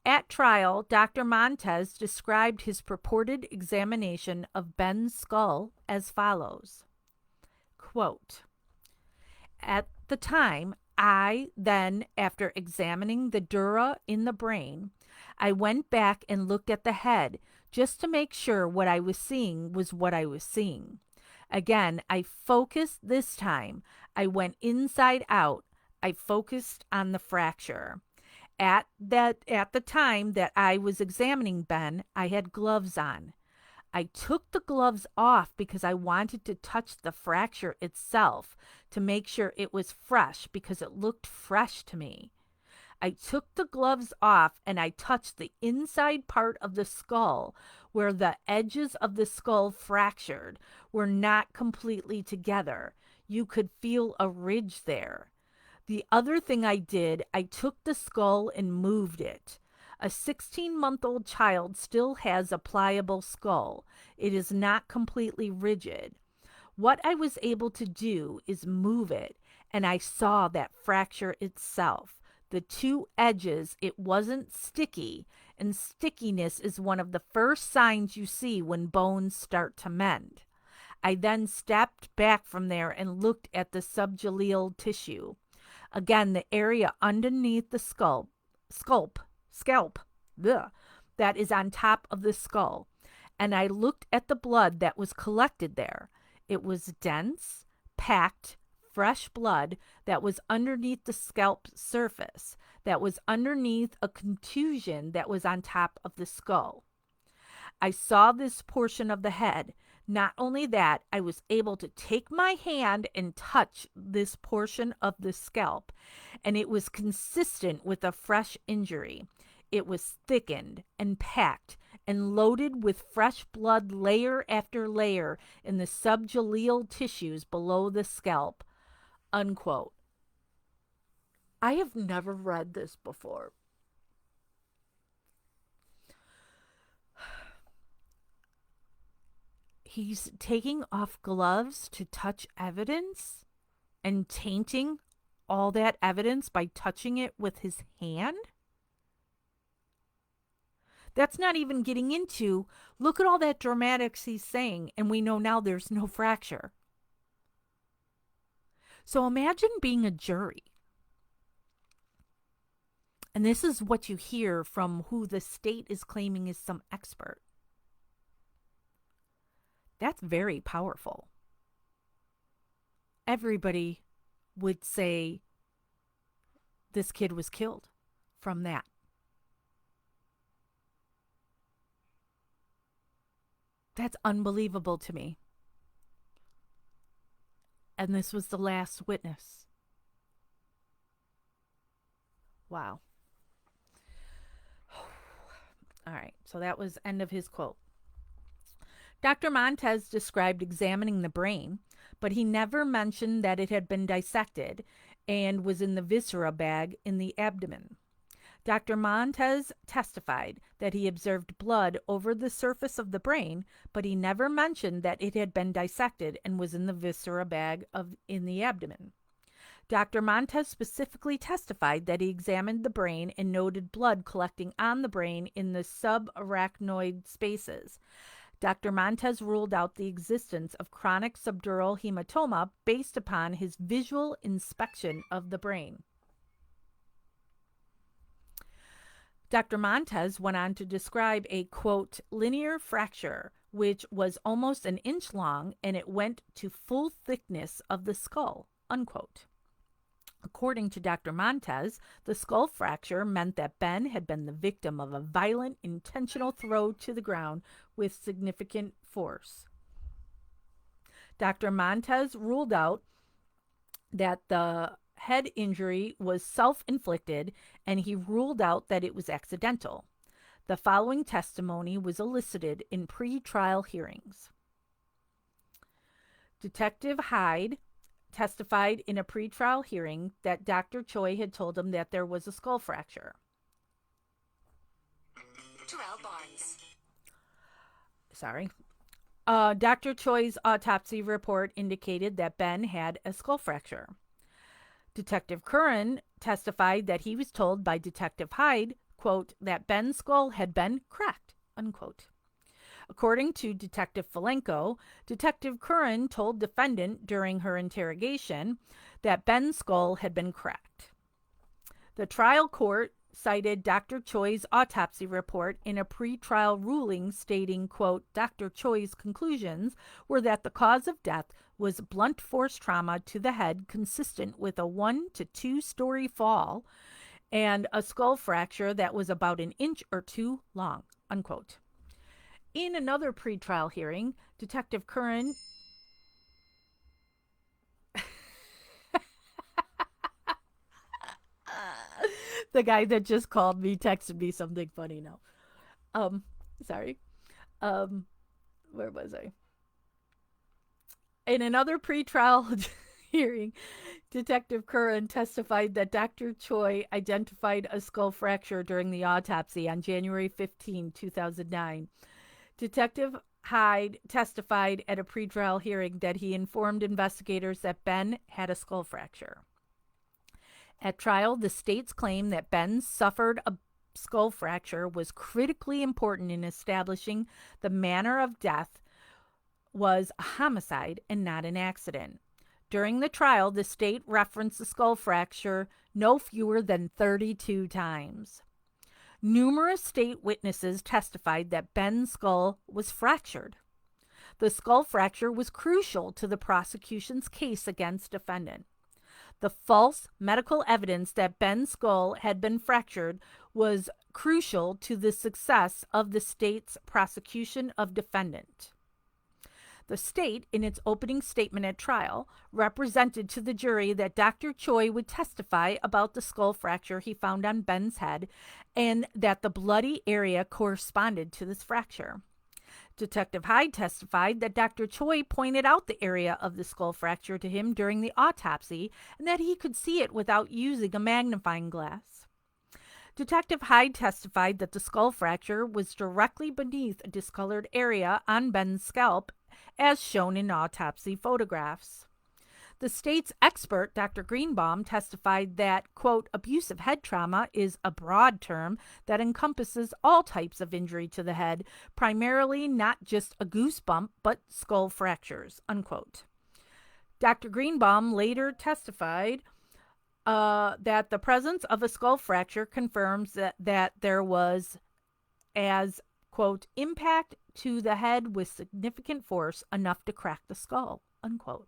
At trial, Dr. Montez described his purported examination of Ben's skull as follows. Quote, at the time, after examining the dura in the brain, I went back and looked at the head just to make sure what I was seeing was what I was seeing. Again, I focused this time. I went inside out. I focused on the fracture. At the time that I was examining Ben, I had gloves on. I took the gloves off because I wanted to touch the fracture itself to make sure it was fresh because it looked fresh to me. I took the gloves off and I touched the inside part of the skull where the edges of the skull fractured were not completely together. You could feel a ridge there. The other thing I did, I took the skull and moved it. A 16-month-old child still has a pliable skull. It is not completely rigid. What I was able to do is move it, and I saw that fracture itself. the two edges, it wasn't sticky, and stickiness is one of the first signs you see when bones start to mend. I then stepped back from there and looked at the subgaleal tissue. Again, the area underneath the scalp, ugh, that is on top of the skull. And I looked at the blood that was collected there. It was dense, packed, fresh blood that was underneath the scalp surface, that was underneath a contusion that was on top of the skull. I saw this portion of the head. Not only that, I was able to take my hand and touch this portion of the scalp, and it was consistent with a fresh injury. It was thickened and packed and loaded with fresh blood layer after layer in the subgaleal tissues below the scalp. Unquote. I have never read this before. He's taking off gloves to touch evidence and tainting all that evidence by touching it with his hand? That's not even getting into, look at all that dramatics he's saying, and we know now there's no fracture. So imagine being a jury. And this is what you hear from who the state is claiming is some expert. That's very powerful. Everybody would say this kid was killed from that. That's unbelievable to me. And this was the last witness. Wow. All right, so that was end of his quote. Dr. Montez described examining the brain, but he never mentioned that it had been dissected and was in the viscera bag in the abdomen. Dr. Montez testified that he observed blood over the surface of the brain, but he never mentioned that it had been dissected and was in the viscera bag in the abdomen. Dr. Montez specifically testified that he examined the brain and noted blood collecting on the brain in the subarachnoid spaces. Dr. Montez ruled out the existence of chronic subdural hematoma based upon his visual inspection of the brain. Dr. Montez went on to describe a, quote, linear fracture, which was almost an inch long, and it went to full thickness of the skull, unquote. According to Dr. Montez, the skull fracture meant that Ben had been the victim of a violent, intentional throw to the ground with significant force. Dr. Montez ruled out that the head injury was self-inflicted, and he ruled out that it was accidental. The following testimony was elicited in pre-trial hearings. Detective Hyde testified in a pretrial hearing that Dr. Choi had told him that there was a skull fracture. Terrell Barnes. Sorry. Dr. Choi's autopsy report indicated that Ben had a skull fracture. Detective Curran testified that he was told by Detective Hyde, quote, that Ben's skull had been cracked, unquote. According to Detective Falenko, Detective Curran told defendant during her interrogation that Ben's skull had been cracked. The trial court cited Dr. Choi's autopsy report in a pretrial ruling stating, quote, Dr. Choi's conclusions were that the cause of death was blunt force trauma to the head consistent with a 1 to 2 story fall and a skull fracture that was about an inch or two long, unquote. In another pretrial hearing, Detective Curran the guy that just called me texted me something funny now. Sorry. Where was I? In another pretrial hearing, Detective Curran testified that Dr. Choi identified a skull fracture during the autopsy on January 15, 2009. Detective Hyde testified at a pretrial hearing that he informed investigators that Ben had a skull fracture. At trial, the state's claim that Ben suffered a skull fracture was critically important in establishing the manner of death was a homicide and not an accident. During the trial, the state referenced the skull fracture no fewer than 32 times. Numerous state witnesses testified that Ben's skull was fractured. The skull fracture was crucial to the prosecution's case against defendant. The false medical evidence that Ben's skull had been fractured was crucial to the success of the state's prosecution of defendant. The state, in its opening statement at trial, represented to the jury that Dr. Choi would testify about the skull fracture he found on Ben's head and that the bloody area corresponded to this fracture. Detective Hyde testified that Dr. Choi pointed out the area of the skull fracture to him during the autopsy and that he could see it without using a magnifying glass. Detective Hyde testified that the skull fracture was directly beneath a discolored area on Ben's scalp, as shown in autopsy photographs. The state's expert, Dr. Greenbaum, testified that, quote, abusive head trauma is a broad term that encompasses all types of injury to the head, primarily not just a goosebump, but skull fractures, unquote. Dr. Greenbaum later testified that the presence of a skull fracture confirms that there was, as, quote, impact to the head with significant force enough to crack the skull, unquote.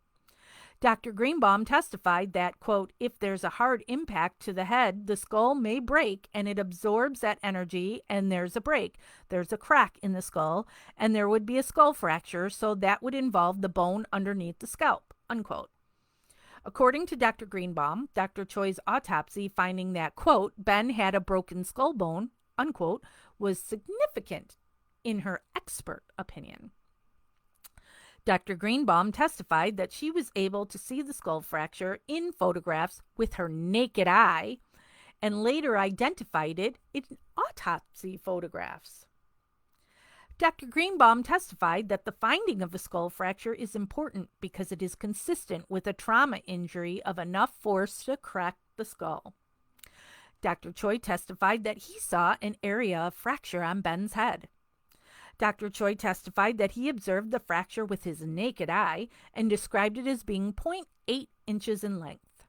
Dr. Greenbaum testified that, quote, if there's a hard impact to the head, the skull may break and it absorbs that energy and there's a break. There's a crack in the skull and there would be a skull fracture, so that would involve the bone underneath the scalp, unquote. According to Dr. Greenbaum, Dr. Choi's autopsy finding that, quote, Ben had a broken skull bone, unquote, was significant in her expert opinion. Dr. Greenbaum testified that she was able to see the skull fracture in photographs with her naked eye and later identified it in autopsy photographs. Dr. Greenbaum testified that the finding of a skull fracture is important because it is consistent with a trauma injury of enough force to crack the skull. Dr. Choi testified that he saw an area of fracture on Ben's head. Dr. Choi testified that he observed the fracture with his naked eye and described it as being 0.8 inches in length.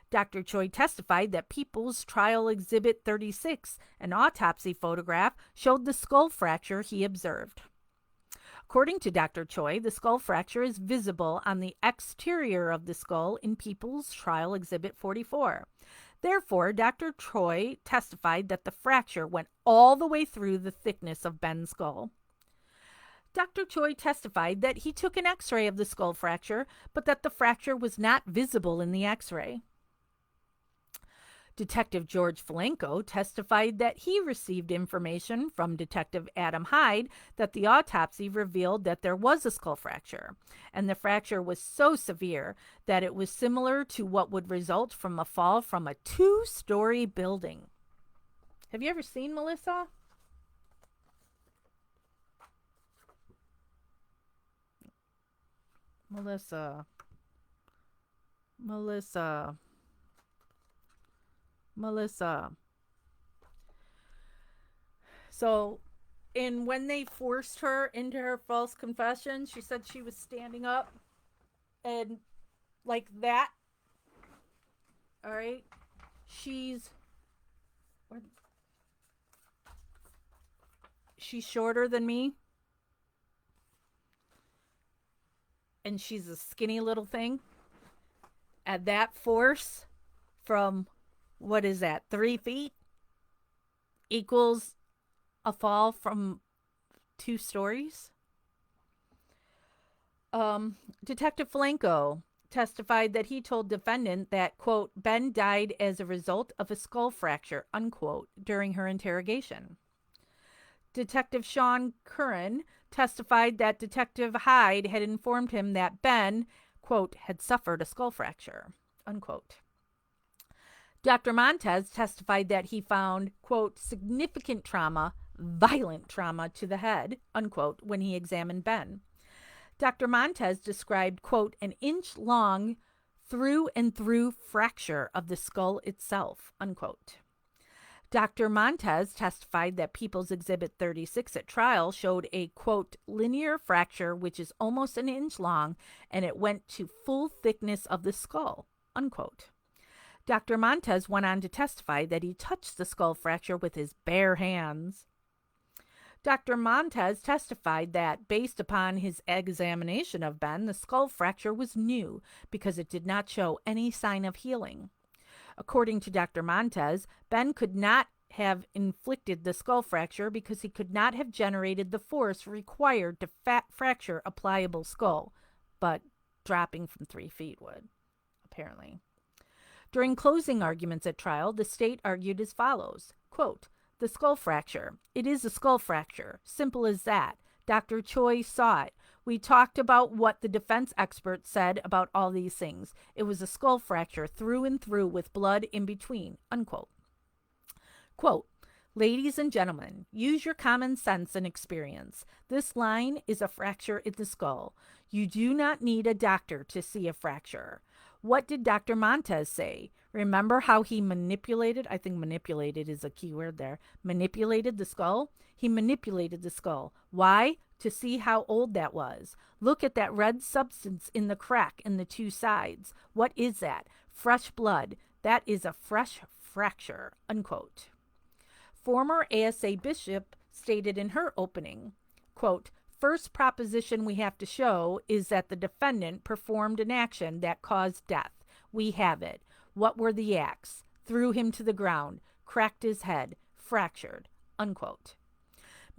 Dr. Choi testified that People's Trial Exhibit 36, an autopsy photograph, showed the skull fracture he observed. According to Dr. Choi, the skull fracture is visible on the exterior of the skull in People's Trial Exhibit 44. Therefore, Dr. Choi testified that the fracture went all the way through the thickness of Ben's skull. Dr. Choi testified that he took an x-ray of the skull fracture, but that the fracture was not visible in the x-ray. Detective George Falenko testified that he received information from Detective Adam Hyde that the autopsy revealed that there was a skull fracture, and the fracture was so severe that it was similar to what would result from a fall from a 2-story building. Have you ever seen Melissa? Melissa. So, when they forced her into her false confession, she said she was standing up and like that. All right. She's shorter than me. And she's a skinny little thing. At that force from, what is that, 3 feet equals a fall from 2 stories. Detective Falenko testified that he told defendant that, quote, Ben died as a result of a skull fracture, unquote, during her interrogation. Detective Sean Curran testified that Detective Hyde had informed him that Ben, quote, had suffered a skull fracture, unquote. Dr. Montez testified that he found, quote, significant trauma, violent trauma to the head, unquote, when he examined Ben. Dr. Montez described, quote, an inch long through and through fracture of the skull itself, unquote. Dr. Montez testified that People's Exhibit 36 at trial showed a, quote, linear fracture which is almost an inch long, and it went to full thickness of the skull, unquote. Dr. Montez went on to testify that he touched the skull fracture with his bare hands. Dr. Montez testified that, based upon his examination of Ben, the skull fracture was new because it did not show any sign of healing. According to Dr. Montez, Ben could not have inflicted the skull fracture because he could not have generated the force required to fracture a pliable skull, but dropping from 3 feet would, apparently. During closing arguments at trial, the state argued as follows, quote, the skull fracture. It is a skull fracture. Simple as that. Dr. Choi saw it. We talked about what the defense expert said about all these things. It was a skull fracture through and through with blood in between, unquote. Quote, ladies and gentlemen, use your common sense and experience. This line is a fracture in the skull. You do not need a doctor to see a fracture. What did Dr. Montez say? Remember how he manipulated, I think manipulated is a key word there, manipulated the skull? He manipulated the skull. Why? To see how old that was. Look at that red substance in the crack in the 2 sides. What is that? Fresh blood. That is a fresh fracture, unquote. Former ASA Bishop stated in her opening, quote, first proposition we have to show is that the defendant performed an action that caused death. We have it. What were the acts? Threw him to the ground, cracked his head, fractured, unquote.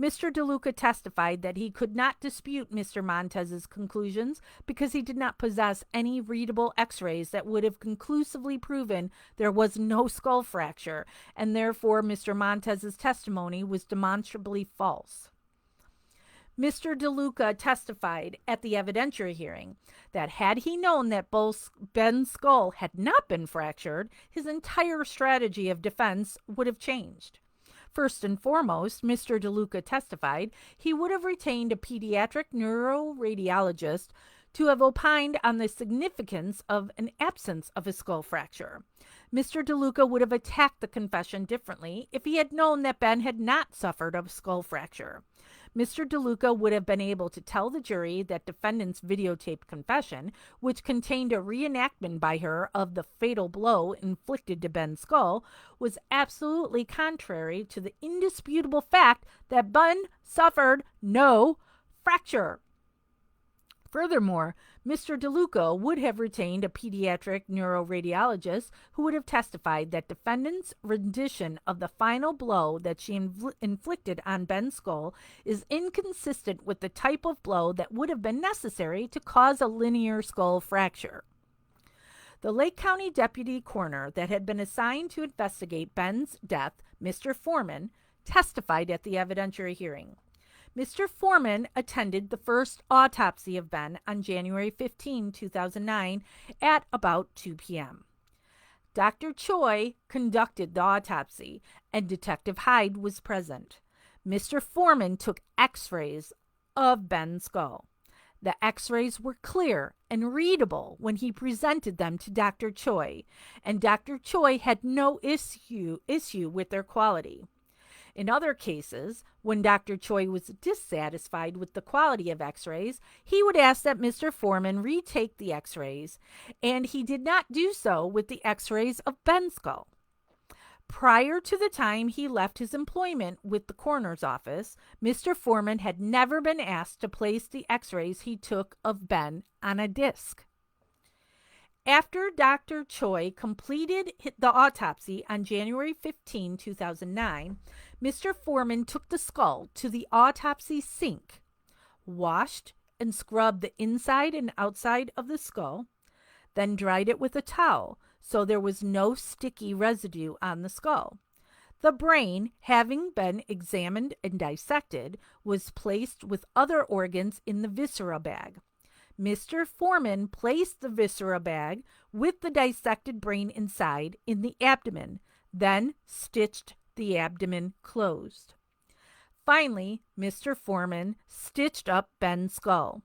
Mr. DeLuca testified that he could not dispute Mr. Montez's conclusions because he did not possess any readable x-rays that would have conclusively proven there was no skull fracture, and therefore Mr. Montez's testimony was demonstrably false. Mr. DeLuca testified at the evidentiary hearing that had he known that Ben's skull had not been fractured, his entire strategy of defense would have changed. First and foremost, Mr. DeLuca testified he would have retained a pediatric neuroradiologist to have opined on the significance of an absence of a skull fracture. Mr. DeLuca would have attacked the confession differently if he had known that Ben had not suffered a skull fracture. Mr. DeLuca would have been able to tell the jury that defendant's videotaped confession, which contained a reenactment by her of the fatal blow inflicted to Ben's skull, was absolutely contrary to the indisputable fact that Ben suffered no fracture. Furthermore, Mr. DeLuca would have retained a pediatric neuroradiologist who would have testified that defendant's rendition of the final blow that she inflicted on Ben's skull is inconsistent with the type of blow that would have been necessary to cause a linear skull fracture. The Lake County deputy coroner that had been assigned to investigate Ben's death, Mr. Foreman, testified at the evidentiary hearing. Mr. Foreman attended the first autopsy of Ben on January 15, 2009 at about 2 p.m. Dr. Choi conducted the autopsy, and Detective Hyde was present. Mr. Foreman took x-rays of Ben's skull. The x-rays were clear and readable when he presented them to Dr. Choi, and Dr. Choi had no issue with their quality. In other cases, when Dr. Choi was dissatisfied with the quality of x-rays, he would ask that Mr. Foreman retake the x-rays, and he did not do so with the x-rays of Ben's skull. Prior to the time he left his employment with the coroner's office, Mr. Foreman had never been asked to place the x-rays he took of Ben on a disc. After Dr. Choi completed the autopsy on January 15, 2009, Mr. Foreman took the skull to the autopsy sink, washed and scrubbed the inside and outside of the skull, then dried it with a towel so there was no sticky residue on the skull. The brain, having been examined and dissected, was placed with other organs in the viscera bag. Mr. Foreman placed the viscera bag with the dissected brain inside in the abdomen, then stitched the abdomen closed. Finally, Mr. Foreman stitched up Ben's skull.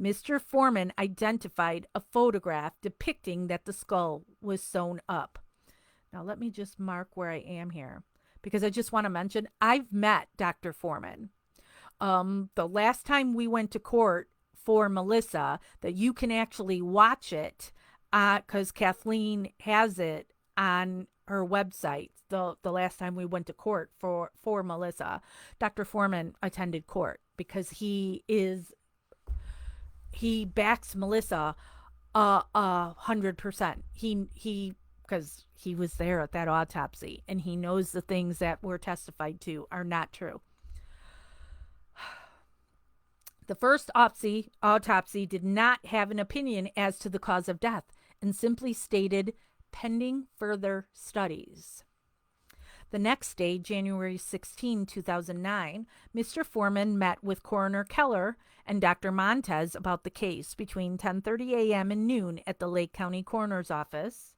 Mr. Foreman identified a photograph depicting that the skull was sewn up. Now, let me just mark where I am here because I just want to mention I've met Dr. Foreman. The last time we went to court for Melissa, that you can actually watch it because Kathleen has it on her website. The last time we went to court for Melissa, Dr. Foreman attended court because he backs Melissa 100%. He because he was there at that autopsy and he knows the things that were testified to are not true. The first autopsy did not have an opinion as to the cause of death and simply stated pending further studies. The next day, January 16, 2009, Mr. Foreman met with Coroner Keller and Dr. Montez about the case between 10:30 a.m. and noon at the Lake County Coroner's Office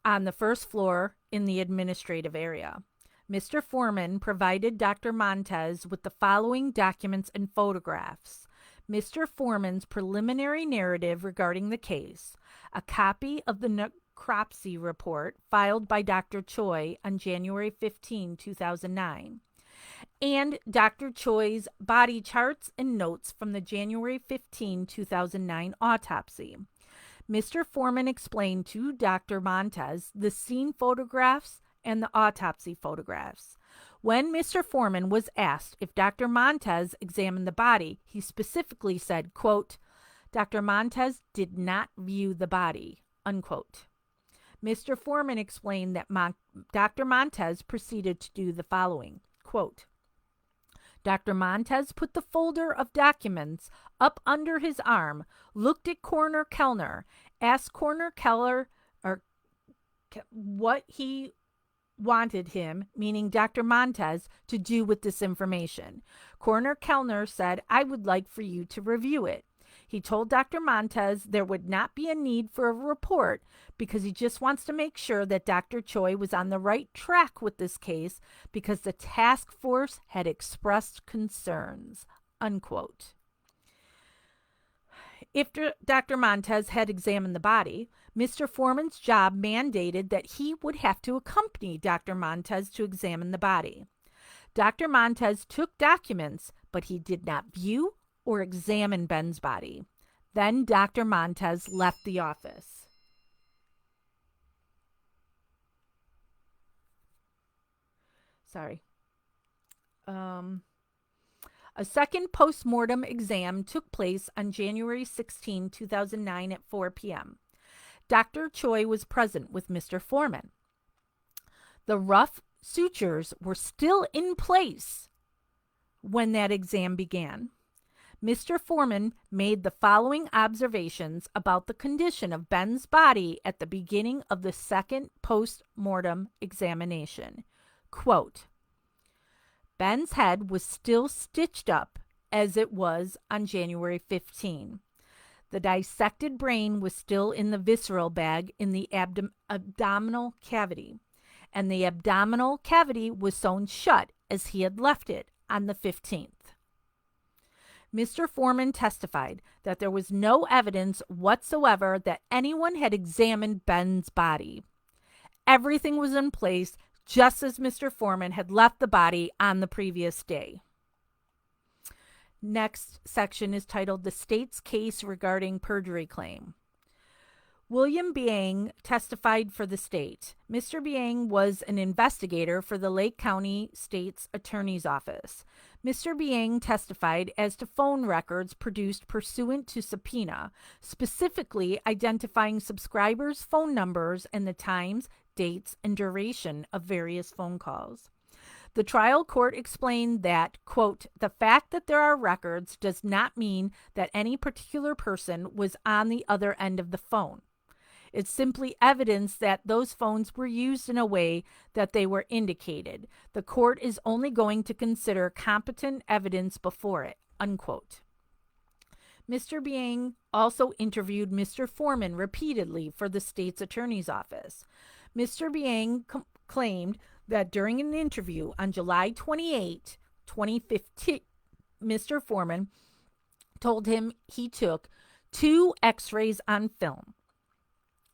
on the first floor in the administrative area. Mr. Foreman provided Dr. Montez with the following documents and photographs: Mr. Foreman's preliminary narrative regarding the case, a copy of the necropsy report filed by Dr. Choi on January 15, 2009, and Dr. Choi's body charts and notes from the January 15, 2009 autopsy. Mr. Foreman explained to Dr. Montez the scene photographs and the autopsy photographs. When Mr. Foreman was asked if Dr. Montez examined the body, he specifically said, quote, "Dr. Montez did not view the body," unquote. Mr. Foreman explained that Dr. Montez proceeded to do the following, quote, "Dr. Montez put the folder of documents up under his arm, looked at Coroner Kellner, asked Coroner Keller what he wanted him, meaning Dr. Montez, to do with this information. Coroner Kellner said, 'I would like for you to review it.' He told Dr. Montez there would not be a need for a report because he just wants to make sure that Dr. Choi was on the right track with this case because the task force had expressed concerns," unquote. If Dr. Montez had examined the body, Mr. Foreman's job mandated that he would have to accompany Dr. Montez to examine the body. Dr. Montez took documents, but he did not view or examine Ben's body. Then Dr. Montez left the office. Sorry. A second post-mortem exam took place on January 16, 2009 at 4 p.m. Dr. Choi was present with Mr. Foreman. The rough sutures were still in place when that exam began. Mr. Foreman made the following observations about the condition of Ben's body at the beginning of the second post-mortem examination. Quote, "Ben's head was still stitched up as it was on January 15. The dissected brain was still in the visceral bag in the abdominal cavity, and the abdominal cavity was sewn shut as he had left it on the 15th. Mr. Foreman testified that there was no evidence whatsoever that anyone had examined Ben's body. Everything was in place just as Mr. Foreman had left the body on the previous day." Next section is titled "The State's Case Regarding Perjury Claim." William Biang testified for the state. Mr. Biang was an investigator for the Lake County State's Attorney's Office. Mr. Biang testified as to phone records produced pursuant to subpoena, specifically identifying subscribers' phone numbers and the times, dates, and duration of various phone calls. The trial court explained that, quote, "The fact that there are records does not mean that any particular person was on the other end of the phone. It's simply evidence that those phones were used in a way that they were indicated. The court is only going to consider competent evidence before it," unquote. Mr. Biang also interviewed Mr. Foreman repeatedly for the state's attorney's office. Mr. Biang claimed that during an interview on July 28, 2015, Mr. Foreman told him he took 2 x-rays on film,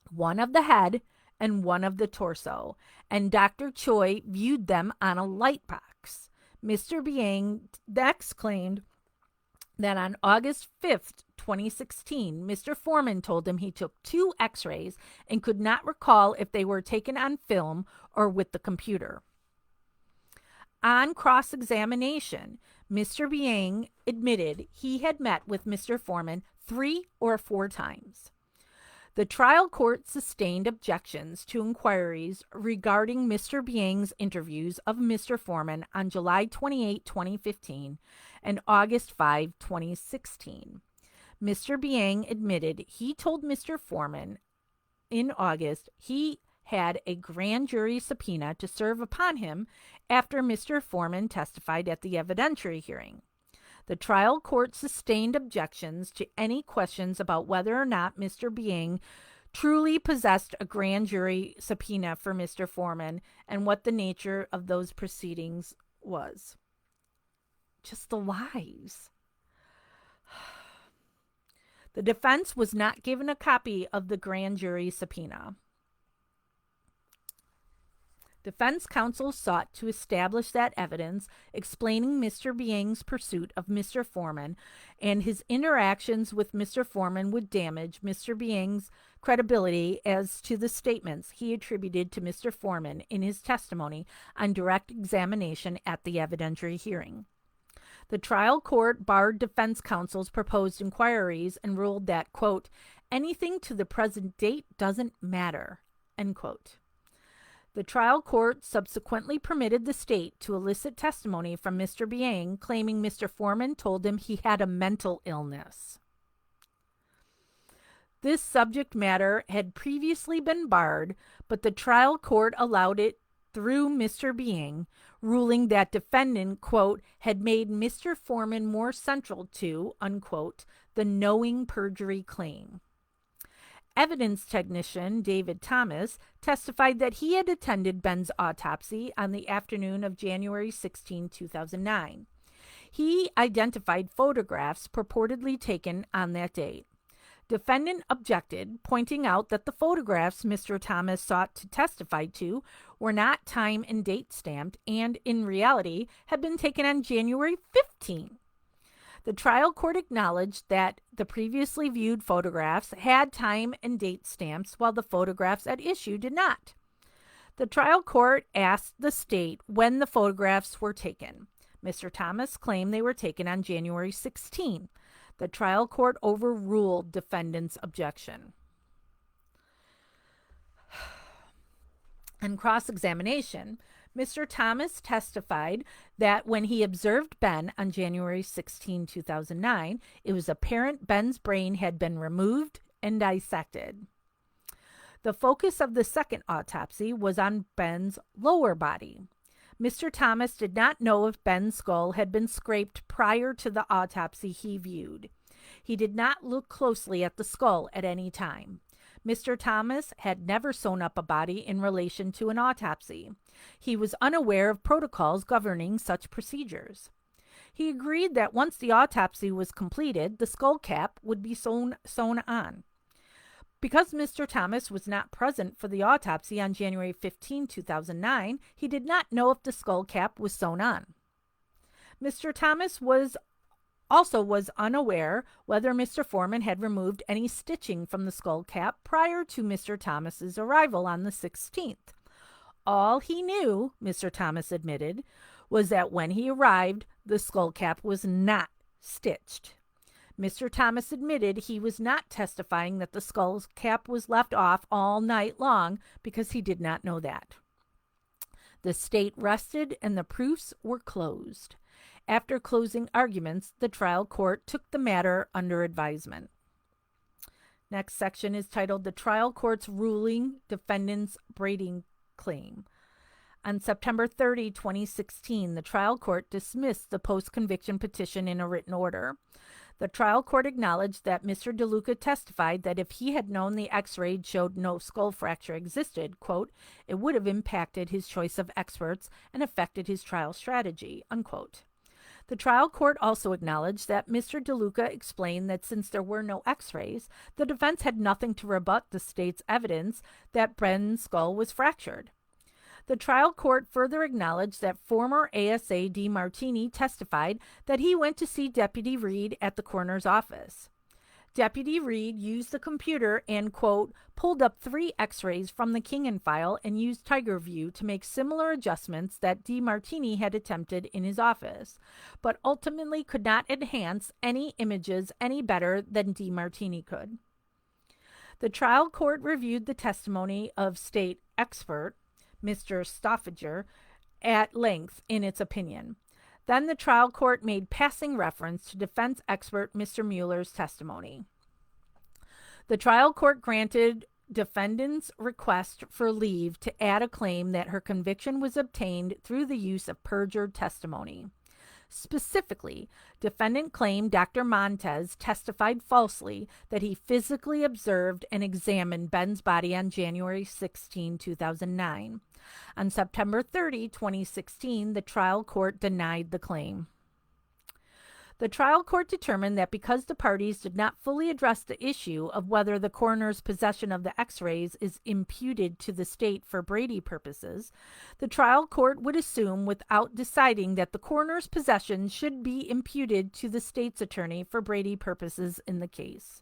one of the head and one of the torso, and Dr. Choi viewed them on a light box. Mr. Biang next claimed that on August 5th, 2016, Mr. Foreman told him he took 2 x-rays and could not recall if they were taken on film or with the computer. On cross-examination, Mr. Biang admitted he had met with Mr. Foreman 3 or 4 times. The trial court sustained objections to inquiries regarding Mr. Biang's interviews of Mr. Foreman on July 28, 2015 and August 5, 2016. Mr. Biang admitted he told Mr. Foreman in August he had a grand jury subpoena to serve upon him after Mr. Foreman testified at the evidentiary hearing. The trial court sustained objections to any questions about whether or not Mr. Biang truly possessed a grand jury subpoena for Mr. Foreman and what the nature of those proceedings was. Just the lies. The defense was not given a copy of the grand jury subpoena. Defense counsel sought to establish that evidence explaining Mr. Biang's pursuit of Mr. Foreman and his interactions with Mr. Foreman would damage Mr. Biang's credibility as to the statements he attributed to Mr. Foreman in his testimony on direct examination at the evidentiary hearing. The trial court barred defense counsel's proposed inquiries and ruled that, quote, anything to the present date doesn't matter, end quote. The trial court subsequently permitted the state to elicit testimony from Mr. Biang, claiming Mr. Foreman told him he had a mental illness. This subject matter had previously been barred, but the trial court allowed it through Mr. Biang, ruling that defendant, quote, had made Mr. Foreman more central to, unquote, the knowing perjury claim. Evidence technician David Thomas testified that he had attended Ben's autopsy on the afternoon of January 16, 2009. He identified photographs purportedly taken on that date. Defendant objected, pointing out that the photographs Mr. Thomas sought to testify to were not time and date stamped and, in reality, had been taken on January 15. The trial court acknowledged that the previously viewed photographs had time and date stamps while the photographs at issue did not. The trial court asked the state when the photographs were taken. Mr. Thomas claimed they were taken on January 16. The trial court overruled defendant's objection. On cross-examination, Mr. Thomas testified that when he observed Ben on January 16, 2009, it was apparent Ben's brain had been removed and dissected. The focus of the second autopsy was on Ben's lower body. Mr. Thomas did not know if Ben's skull had been scraped prior to the autopsy he viewed. He did not look closely at the skull at any time. Mr. Thomas had never sewn up a body in relation to an autopsy. He was unaware of protocols governing such procedures. He agreed that once the autopsy was completed, the skull cap would be sewn on. Because Mr. Thomas was not present for the autopsy on January 15, 2009, he did not know if the skull cap was sewn on. Mr. Thomas was unaware whether Mr. Foreman had removed any stitching from the skull cap prior to Mr. Thomas's arrival on the 16th. All he knew, Mr. Thomas admitted, was that when he arrived, the skull cap was not stitched. Mr. Thomas admitted he was not testifying that the skull cap was left off all night long because he did not know that. The state rested and the proofs were closed. After closing arguments, the trial court took the matter under advisement. Next section is titled The Trial Court's Ruling Defendant's Braiding Claim. On September 30, 2016, the trial court dismissed the post-conviction petition in a written order. The trial court acknowledged that Mr. DeLuca testified that if he had known the x-ray showed no skull fracture existed, quote, it would have impacted his choice of experts and affected his trial strategy, unquote. The trial court also acknowledged that Mr. DeLuca explained that since there were no x rays, the defense had nothing to rebut the state's evidence that Ben's skull was fractured. The trial court further acknowledged that former ASA DeMartini testified that he went to see Deputy Reed at the coroner's office. Deputy Reed used the computer and, quote, pulled up 3 x-rays from the Kingen file and used TigerView to make similar adjustments that DeMartini had attempted in his office, but ultimately could not enhance any images any better than DeMartini could. The trial court reviewed the testimony of state expert, Mr. Stoffager, at length in its opinion. Then the trial court made passing reference to defense expert Mr. Mueller's testimony. The trial court granted defendant's request for leave to add a claim that her conviction was obtained through the use of perjured testimony. Specifically, defendant claimed Dr. Montez testified falsely that he physically observed and examined Ben's body on January 16, 2009. On September 30, 2016, the trial court denied the claim. The trial court determined that because the parties did not fully address the issue of whether the coroner's possession of the x-rays is imputed to the state for Brady purposes, the trial court would assume without deciding that the coroner's possession should be imputed to the state's attorney for Brady purposes in the case.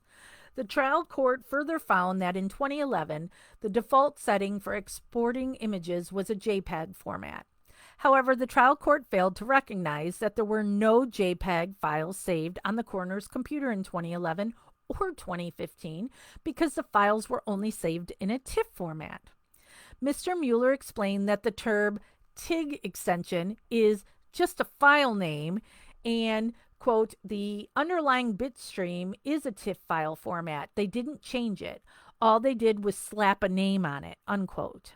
The trial court further found that in 2011, the default setting for exporting images was a JPEG format. However, the trial court failed to recognize that there were no JPEG files saved on the coroner's computer in 2011 or 2015 because the files were only saved in a TIFF format. Mr. Mueller explained that the term TIG extension is just a file name and, quote, the underlying bit stream is a TIFF file format. They didn't change it. All they did was slap a name on it, unquote.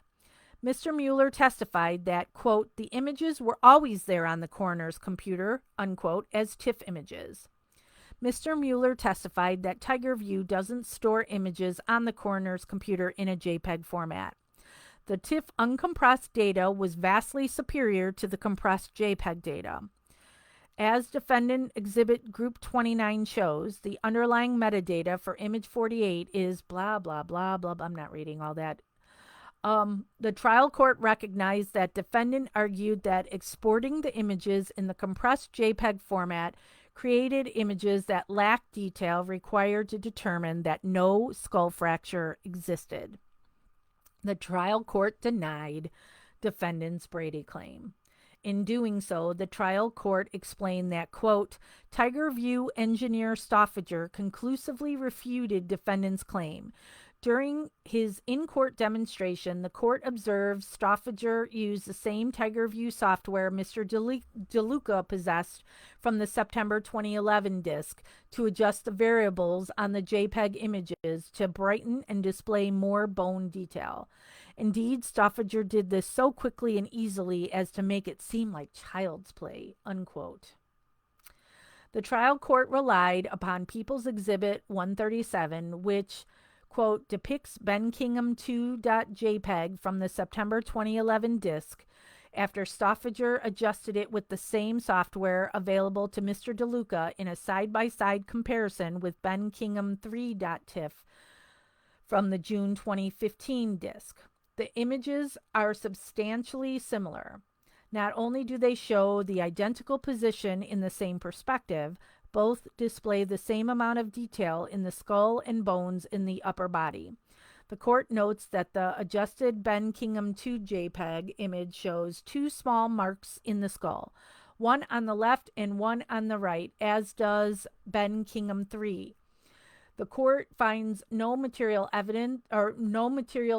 Mr. Mueller testified that, quote, the images were always there on the coroner's computer, unquote, as TIFF images. Mr. Mueller testified that TigerView doesn't store images on the coroner's computer in a JPEG format. The TIFF uncompressed data was vastly superior to the compressed JPEG data. As defendant exhibit group 29 shows, the underlying metadata for image 48 is blah, blah, blah, blah. I'm not reading all that. The trial court recognized that defendant argued that exporting the images in the compressed JPEG format created images that lacked detail required to determine that no skull fracture existed. The trial court denied defendant's Brady claim. In doing so, the trial court explained that, quote, TigerView engineer Stoffager conclusively refuted defendant's claim. During his in-court demonstration, the court observed Stoffager used the same TigerView software Mr. DeLuca possessed from the September 2011 disc to adjust the variables on the JPEG images to brighten and display more bone detail. Indeed, Stoffager did this so quickly and easily as to make it seem like child's play, unquote. The trial court relied upon People's Exhibit 137, which, quote, depicts Ben Kingham 2.jpg from the September 2011 disc after Stoffager adjusted it with the same software available to Mr. DeLuca in a side-by-side comparison with Ben Kingham 3.tiff from the June 2015 disc. The images are substantially similar. Not only do they show the identical position in the same perspective, both display the same amount of detail in the skull and bones in the upper body. The court notes that the adjusted Ben Kingham 2 JPEG image shows 2 small marks in the skull, one on the left and one on the right, as does Ben Kingham 3. The court finds no material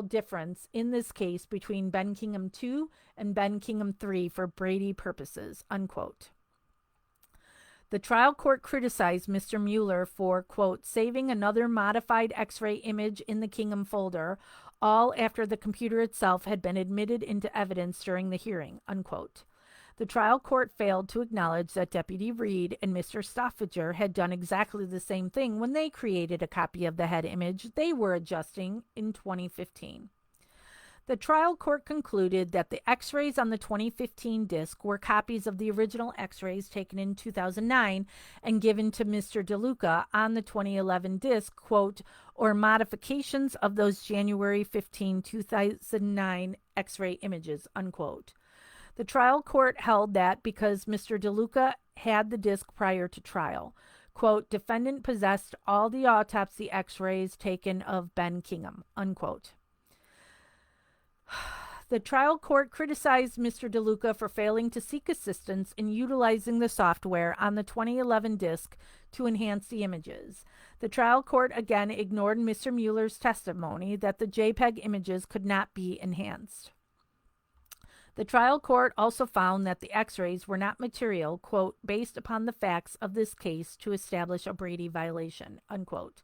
difference in this case between Ben Kingham 2 and Ben Kingham 3 for Brady purposes, unquote. The trial court criticized Mr. Mueller for, quote, saving another modified X-ray image in the Kingham folder, all after the computer itself had been admitted into evidence during the hearing, unquote. The trial court failed to acknowledge that Deputy Reed and Mr. Stoffager had done exactly the same thing when they created a copy of the head image they were adjusting in 2015. The trial court concluded that the x rays on the 2015 disc were copies of the original x rays taken in 2009 and given to Mr. DeLuca on the 2011 disc, quote, or modifications of those January 15, 2009 x ray images, unquote. The trial court held that because Mr. DeLuca had the disc prior to trial, quote, defendant possessed all the autopsy x rays taken of Ben Kingham, unquote. The trial court criticized Mr. DeLuca for failing to seek assistance in utilizing the software on the 2011 disc to enhance the images. The trial court again ignored Mr. Mueller's testimony that the JPEG images could not be enhanced. The trial court also found that the x-rays were not material, quote, based upon the facts of this case to establish a Brady violation, unquote.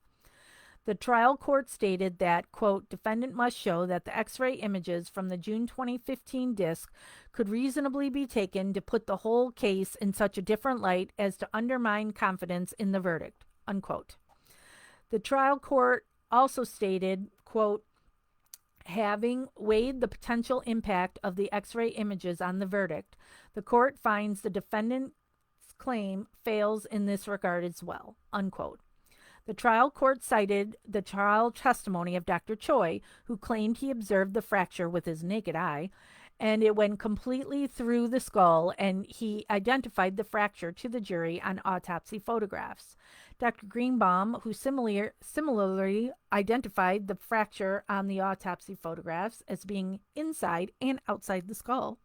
The trial court stated that, quote, defendant must show that the x-ray images from the June 2015 disc could reasonably be taken to put the whole case in such a different light as to undermine confidence in the verdict, unquote. The trial court also stated, quote, having weighed the potential impact of the x-ray images on the verdict, the court finds the defendant's claim fails in this regard as well, unquote. The trial court cited the trial testimony of Dr. Choi, who claimed he observed the fracture with his naked eye, and it went completely through the skull, and he identified the fracture to the jury on autopsy photographs. Dr. Greenbaum, who similarly identified the fracture on the autopsy photographs as being inside and outside the skull.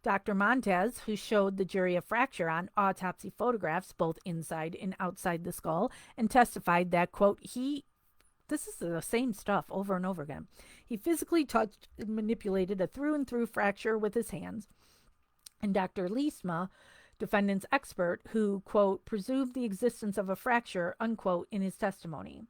Dr. Montez, who showed the jury a fracture on autopsy photographs both inside and outside the skull, and testified that, quote, this is the same stuff over and over again. He physically touched and manipulated a through-and-through fracture with his hands. And Dr. Liesma, defendant's expert, who, quote, presumed the existence of a fracture, unquote, in his testimony.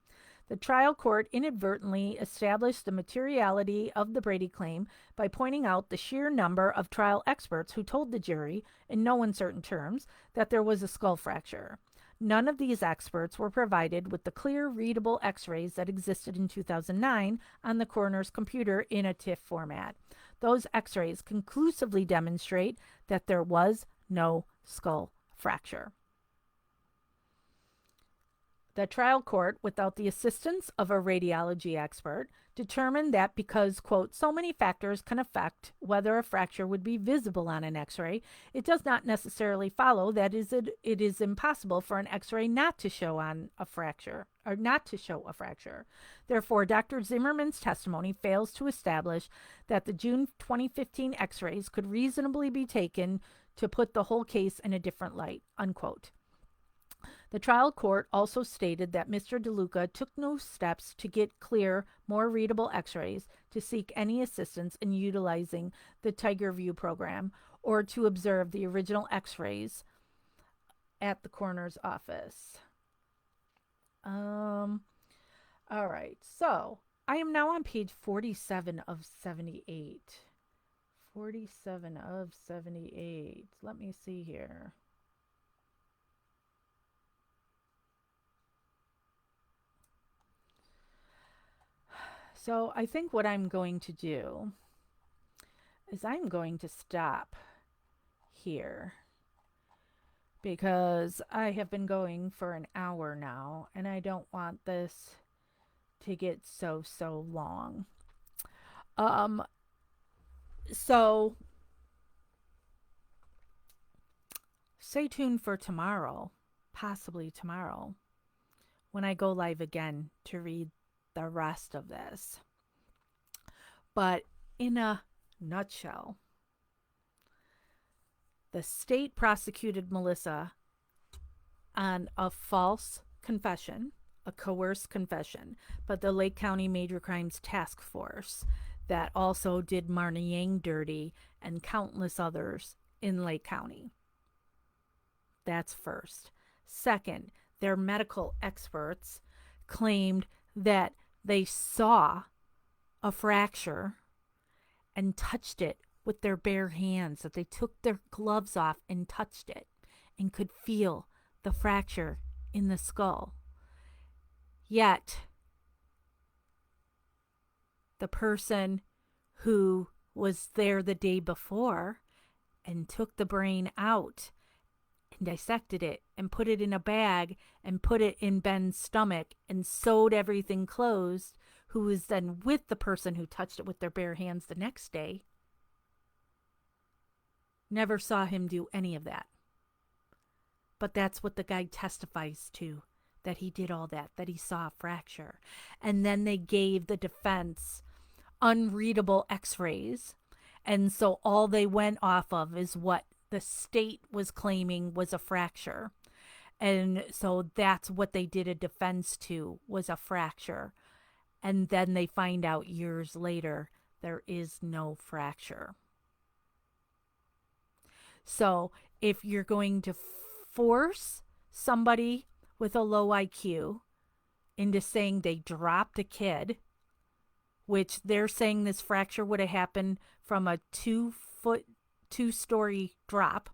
The trial court inadvertently established the materiality of the Brady claim by pointing out the sheer number of trial experts who told the jury, in no uncertain terms, that there was a skull fracture. None of these experts were provided with the clear, readable x-rays that existed in 2009 on the coroner's computer in a TIFF format. Those x-rays conclusively demonstrate that there was no skull fracture. The trial court, without the assistance of a radiology expert, determined that because, quote, so many factors can affect whether a fracture would be visible on an x-ray, it does not necessarily follow that it is impossible for an x-ray not to show a fracture. Therefore, Dr. Zimmerman's testimony fails to establish that the June 2015 x-rays could reasonably be taken to put the whole case in a different light, unquote. The trial court also stated that Mr. DeLuca took no steps to get clear, more readable x-rays, to seek any assistance in utilizing the Tiger View program, or to observe the original x-rays at the coroner's office. All right, so I am now on page 47 of 78. 47 of 78. Let me see here. So I think what I'm going to do is I'm going to stop here because I have been going for an hour now and I don't want this to get so long. So stay tuned for tomorrow, possibly tomorrow, when I go live again to read the rest of this. But in a nutshell, the state prosecuted Melissa on a false confession, a coerced confession, but the Lake County Major Crimes Task Force that also did Marna Yang dirty and countless others in Lake County. That's first. Second, their medical experts claimed that they saw a fracture and touched it with their bare hands, that they took their gloves off and touched it and could feel the fracture in the skull. Yet, the person who was there the day before and took the brain out and dissected it and put it in a bag and put it in Ben's stomach and sewed everything closed, who was then with the person who touched it with their bare hands the next day, never saw him do any of that. But that's what the guy testifies to, that he did all that he saw a fracture. And then they gave the defense unreadable x-rays. And so all they went off of is what the state was claiming was a fracture. And so that's what they did a defense to, was a fracture. And then they find out years later there is no fracture. So if you're going to force somebody with a low IQ into saying they dropped a kid, which they're saying this fracture would have happened from a 2-story drop,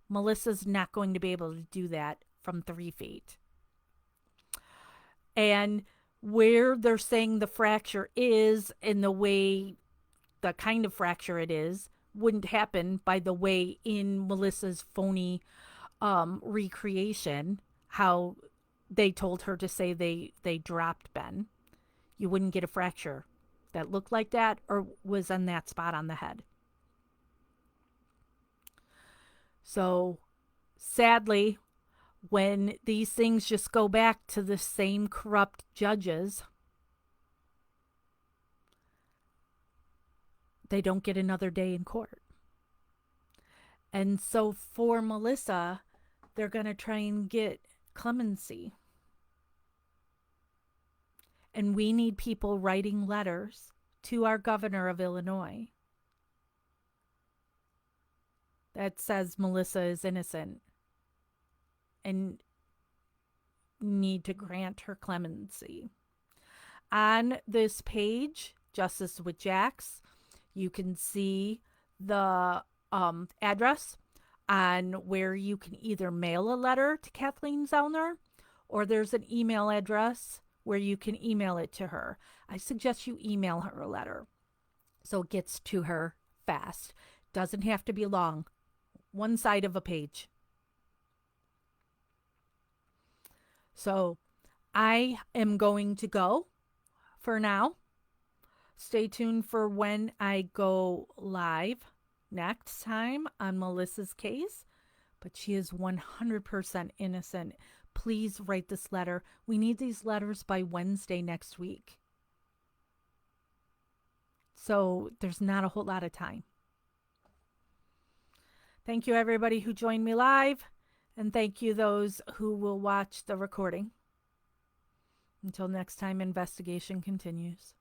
Melissa's not going to be able to do that from 3 feet. And where they're saying the fracture is, in the way, the kind of fracture it is, wouldn't happen by the way in Melissa's phony recreation, how they told her to say they dropped Ben. You wouldn't get a fracture that looked like that or was on that spot on the head. So sadly, when these things just go back to the same corrupt judges, they don't get another day in court. And so for Melissa, they're going to try and get clemency. And we need people writing letters to our governor of Illinois that says Melissa is innocent and need to grant her clemency. On this page, Justice with Jax, you can see the address on where you can either mail a letter to Kathleen Zellner, or there's an email address where you can email it to her. I suggest you email her a letter so it gets to her fast. Doesn't have to be long. One side of a page. So I am going to go for now. Stay tuned for when I go live next time on Melissa's case. But she is 100% innocent. Please write this letter. We need these letters by Wednesday next week. So there's not a whole lot of time. Thank you, everybody who joined me live. And thank you those who will watch the recording. Until next time, investigation continues.